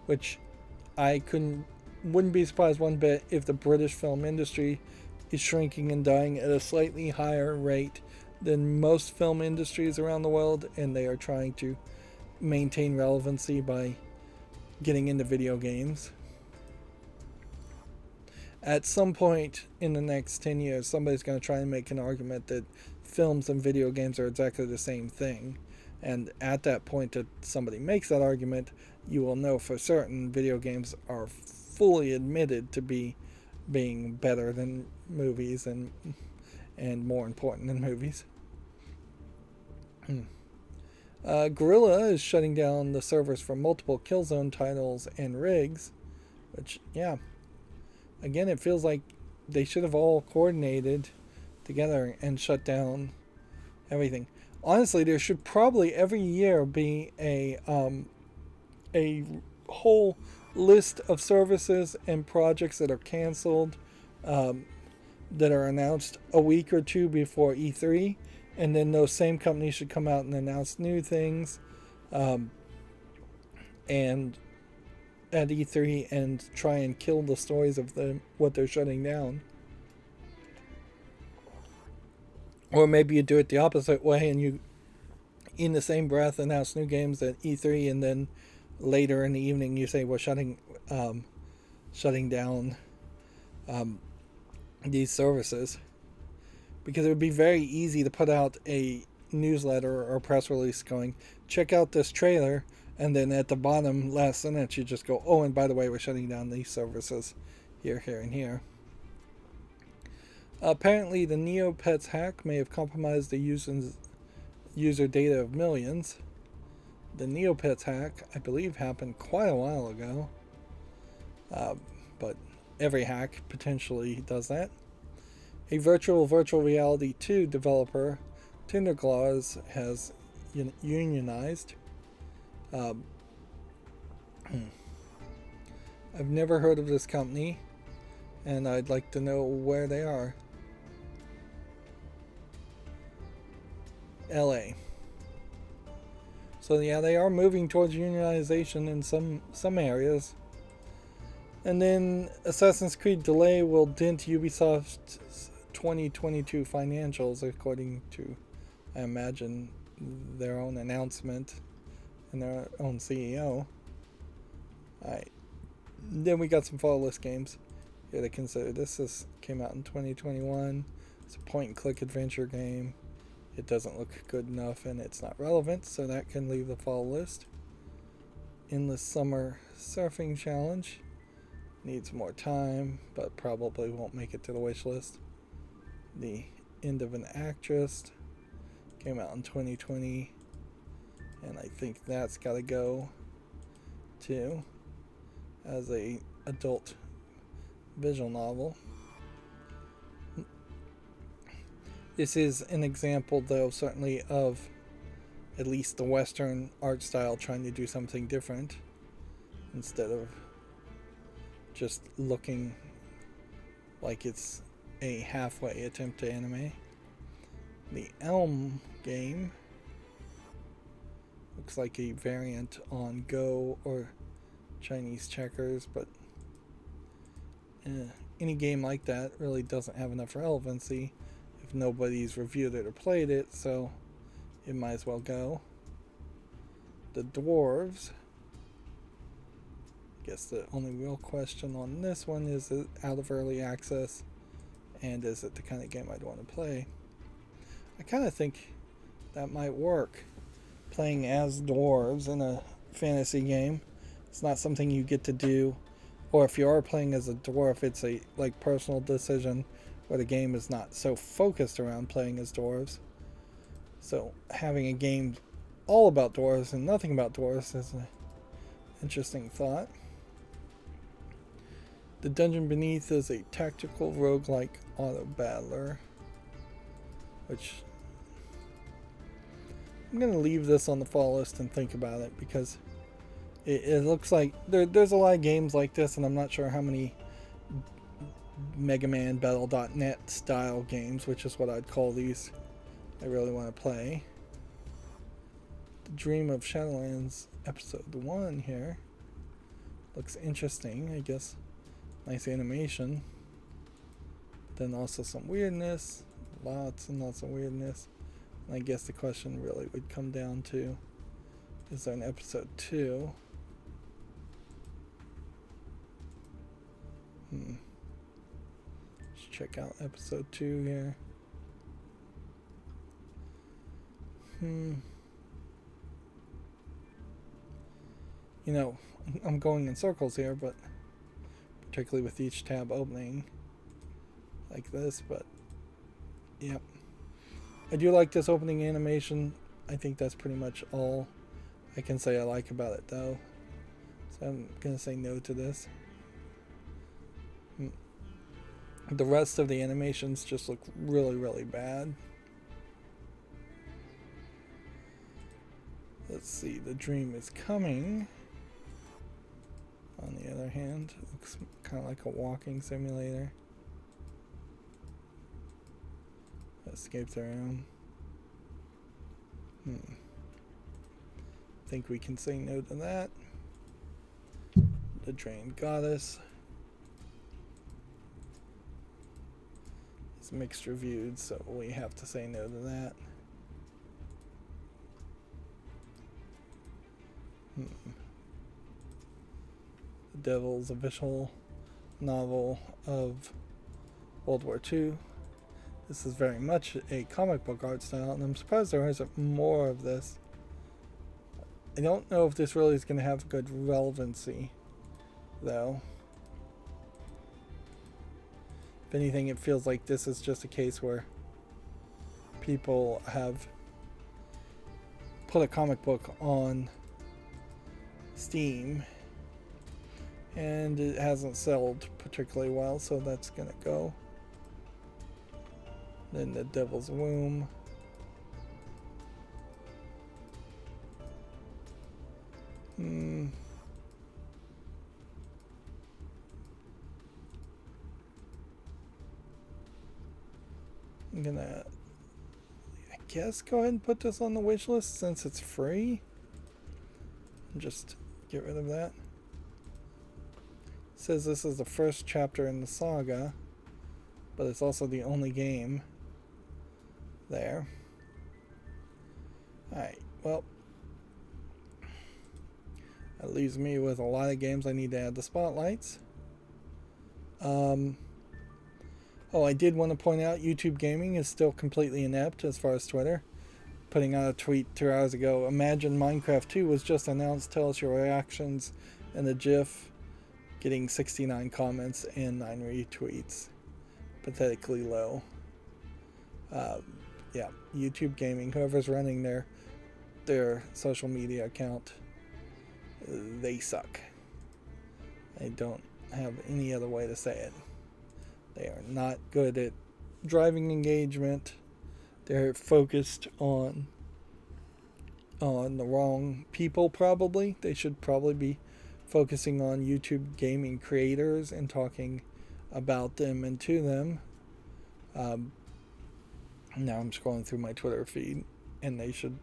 Which I wouldn't be surprised one bit if the British film industry is shrinking and dying at a slightly higher rate than most film industries around the world, and they are trying to maintain relevancy by getting into video games. At some point in the next 10 years, somebody's going to try and make an argument that films and video games are exactly the same thing. And at that point that somebody makes that argument, you will know for certain video games are fully admitted to being better than movies and more important than movies. Guerrilla is shutting down the servers for multiple Killzone titles and rigs, which, yeah, again, it feels like they should have all coordinated together and shut down everything. Honestly, there should probably every year be a whole list of services and projects that are canceled, that are announced a week or two before E3, and then those same companies should come out and announce new things, and at E3 and try and kill the stories of what they're shutting down. Or maybe you do it the opposite way and you, in the same breath, announce new games at E3, and then later in the evening you say we're shutting down these services. Because it would be very easy to put out a newsletter or press release going, check out this trailer, and then at the bottom, last sentence, you just go, oh, and by the way, we're shutting down these services here, here, and here. Apparently, the Neopets hack may have compromised the user data of millions. The Neopets hack, I believe, happened quite a while ago. But every hack potentially does that. A virtual reality 2 developer, Tinderglaws, has unionized. I've never heard of this company, and I'd like to know where they are. LA. So yeah, they are moving towards unionization in some areas. And then Assassin's Creed delay will dent Ubisoft's 2022 financials, according to, I imagine, their own announcement and their own CEO. Alright. Then we got some fall list games here to consider. This came out in 2021. It's a point-and-click adventure game. It doesn't look good enough and it's not relevant, so that can leave the fall list. Endless Summer Surfing Challenge. Needs more time, but probably won't make it to the wish list. The End of an Actress came out in 2020, and I think that's got to go too, as a adult visual novel. This is an example, though, certainly of at least the Western art style trying to do something different instead of just looking like it's a halfway attempt to anime. The Elm game looks like a variant on Go or Chinese checkers, but any game like that really doesn't have enough relevancy if nobody's reviewed it or played it, so it might as well go. The Dwarves. Guess the only real question on this one is it out of early access, and is it the kind of game I'd want to play? I kind of think that might work. Playing as dwarves in a fantasy game, it's not something you get to do, or if you are playing as a dwarf, it's a personal decision where the game is not so focused around playing as dwarves. So having a game all about dwarves and nothing about dwarves is an interesting thought. The Dungeon Beneath is a tactical roguelike auto battler, which I'm going to leave this on the fall list and think about it, because it looks like there's a lot of games like this, and I'm not sure how many Mega Man Battle.net style games, which is what I'd call these. I really want to play. The Dream of Shadowlands Episode 1 here. Looks interesting, I guess. Nice animation. Then also some weirdness. Lots and lots of weirdness. And I guess the question really would come down to, is there an episode 2? Let's check out episode 2 here. You know, I'm going in circles here, but particularly with each tab opening like this, but yep. I do like this opening animation. I think that's pretty much all I can say I like about it, though. So I'm gonna say no to this. The rest of the animations just look really, really bad. Let's see, The Dream is Coming. On the other hand, looks kind of like a walking simulator. Escape the room. Think we can say no to that. The Drained Goddess. It's mixed reviewed, so we have to say no to that. The Devil's official novel of World War II. This is very much a comic book art style, and I'm surprised there isn't more of this. I don't know if this really is going to have good relevancy, though. If anything, it feels like this is just a case where people have put a comic book on Steam and it hasn't sold particularly well, so that's gonna go. Then The Devil's Womb. I'm gonna, I guess, go ahead and put this on the wish list since it's free. Just get rid of that. It says this is the first chapter in the saga, but it's also the only game there. Alright, well, that leaves me with a lot of games I need to add the spotlights. Oh, I did want to point out YouTube Gaming is still completely inept as far as Twitter. Putting out a tweet 2 hours ago. Imagine Minecraft 2 was just announced. Tell us your reactions. And the GIF getting 69 comments and 9 retweets. Pathetically low. Yeah, YouTube Gaming, whoever's running their social media account, they suck. I don't have any other way to say it. They are not good at driving engagement. They're focused on the wrong people, probably. They should probably be focusing on YouTube gaming creators and talking about them and to them. Now I'm scrolling through my Twitter feed, and they should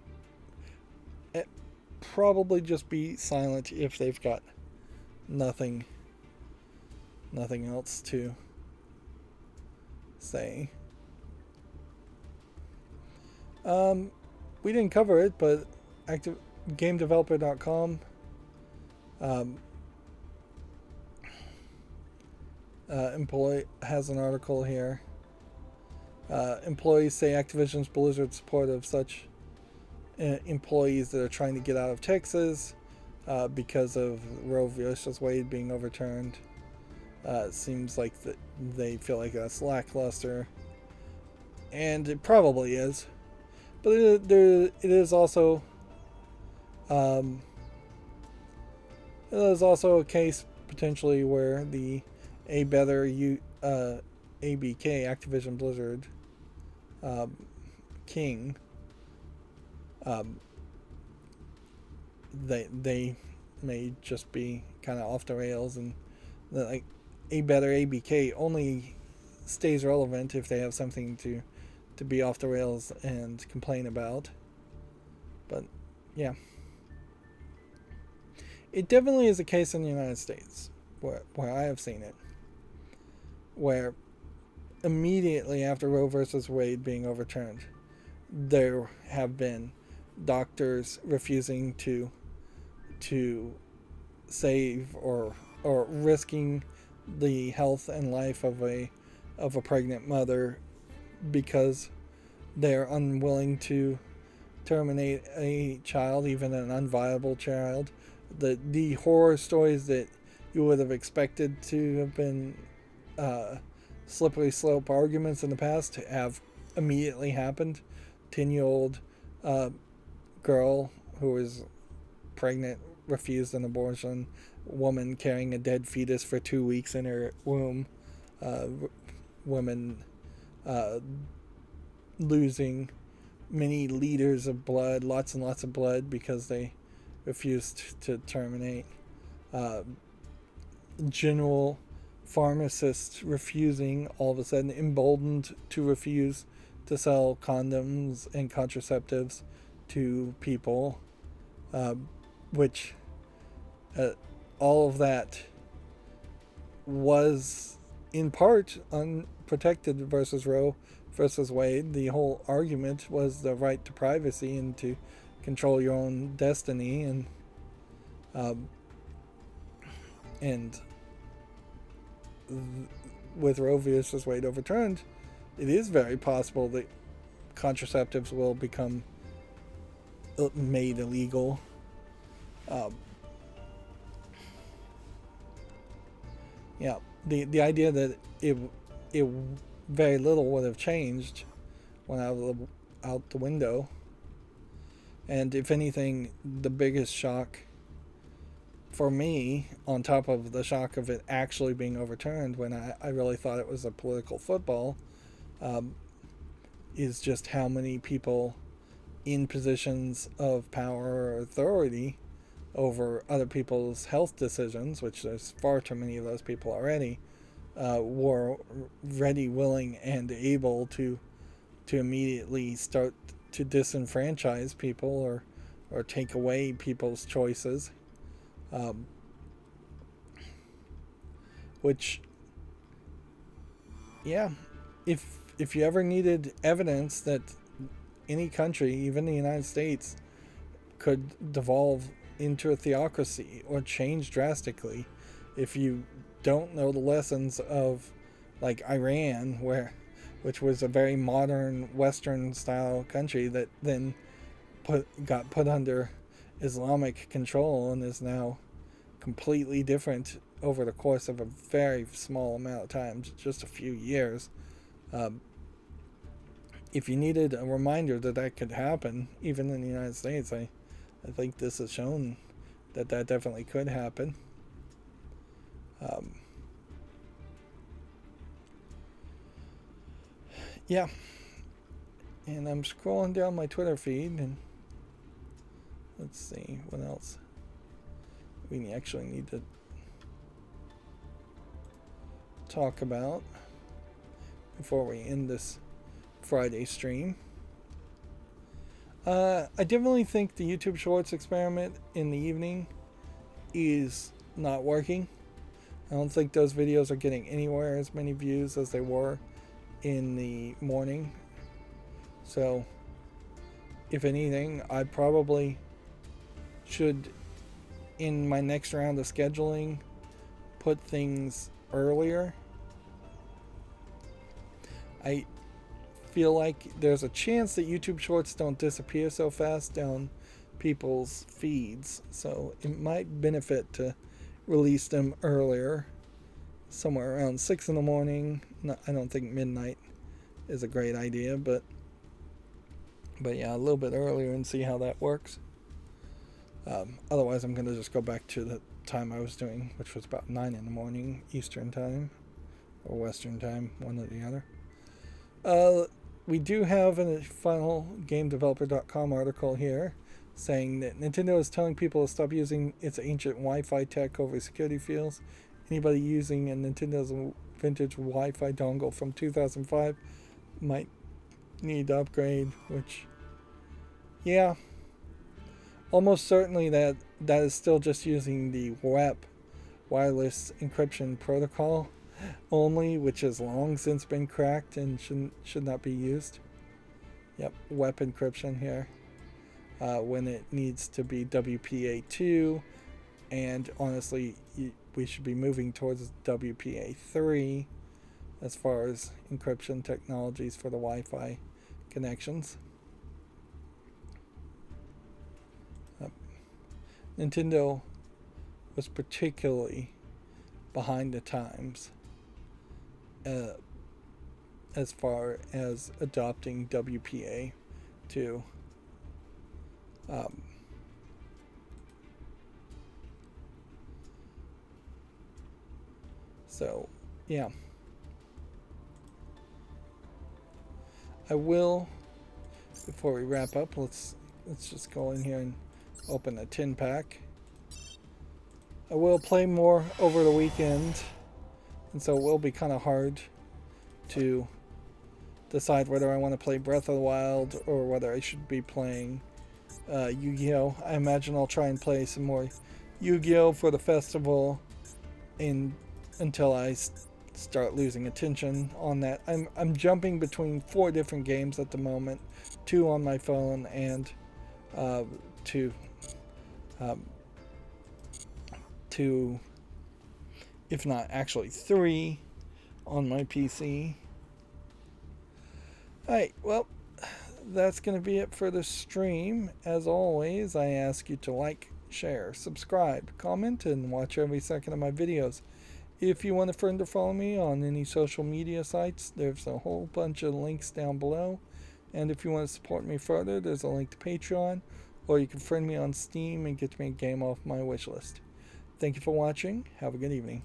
probably just be silent if they've got nothing else to say. We didn't cover it, but GameDeveloper.com employee has an article here. Employees say Activision's Blizzard support of such employees that are trying to get out of Texas because of Roe vs. Wade being overturned. It seems like they feel like that's lackluster, and it probably is. But it is also a case potentially where the ABK Activision Blizzard king, they may just be kind of off the rails, and like a better ABK only stays relevant if they have something to be off the rails and complain about. But yeah, it definitely is a case in the United States where I have seen it, where immediately after Roe versus Wade being overturned, there have been doctors refusing to save or risking the health and life of a pregnant mother because they're unwilling to terminate a child, even an unviable child. The horror stories that you would have expected to have been slippery slope arguments in the past have immediately happened. 10-year-old girl who was pregnant refused an abortion. Woman carrying a dead fetus for 2 weeks in her womb. Women losing many liters of blood, lots and lots of blood, because they refused to terminate. General pharmacists refusing, all of a sudden emboldened to refuse to sell condoms and contraceptives to people, which all of that was in part unprotected versus Roe versus Wade. The whole argument was the right to privacy and to control your own destiny, and with Roe versus Wade overturned, it is very possible that contraceptives will become made illegal. Yeah, the idea that it very little would have changed went out the window. And if anything, the biggest shock for me, on top of the shock of it actually being overturned when I really thought it was a political football, is just how many people in positions of power or authority over other people's health decisions, which there's far too many of those people already, were ready, willing, and able to immediately start to disenfranchise people or take away people's choices, which, yeah, if you ever needed evidence that any country, even the United States, could devolve into a theocracy or change drastically, if you don't know the lessons of like Iran, which was a very modern Western style country that then got put under Islamic control and is now completely different over the course of a very small amount of time, just a few years. If you needed a reminder that that could happen, even in the United States, I think this has shown that definitely could happen. Yeah, and I'm scrolling down my Twitter feed, and let's see what else we actually need to talk about before we end this Friday stream. I definitely think the YouTube Shorts experiment in the evening is not working. I don't think those videos are getting anywhere as many views as they were in the morning. So, if anything, I probably should, in my next round of scheduling, put things earlier. I feel like there's a chance that YouTube Shorts don't disappear so fast down people's feeds, so it might benefit to release them earlier, somewhere around 6 in the morning. No, I don't think midnight is a great idea, but yeah, a little bit earlier and see how that works. Otherwise, I'm going to just go back to the time I was doing, which was about 9 in the morning Eastern time, or Western time, one or the other. We do have a final GameDeveloper.com article here saying that Nintendo is telling people to stop using its ancient Wi-Fi tech over security fields anybody using a Nintendo's vintage Wi-Fi dongle from 2005 might need to upgrade, which, yeah, almost certainly that is still just using the WEP, wireless encryption protocol only, which has long since been cracked and should not be used. Yep, WEP encryption here. When it needs to be WPA2, and honestly, we should be moving towards WPA3 as far as encryption technologies for the Wi-Fi connections. Nintendo was particularly behind the times as far as adopting WPA2. So, yeah. I will, before we wrap up, let's just go in here and open a tin pack. I will play more over the weekend, and so it will be kind of hard to decide whether I want to play Breath of the Wild or whether I should be playing Yu-Gi-Oh! I imagine I'll try and play some more Yu-Gi-Oh! For the festival until I start losing attention on that. I'm jumping between 4 different games at the moment, 2 on my phone and 2, if not actually 3, on my PC. Alright, well, that's going to be it for the stream. As always, I ask you to like, share, subscribe, comment, and watch every second of my videos. If you want a friend to follow me on any social media sites, there's a whole bunch of links down below. And if you want to support me further, there's a link to Patreon, or you can friend me on Steam and get me a game off my wishlist. Thank you for watching. Have a good evening.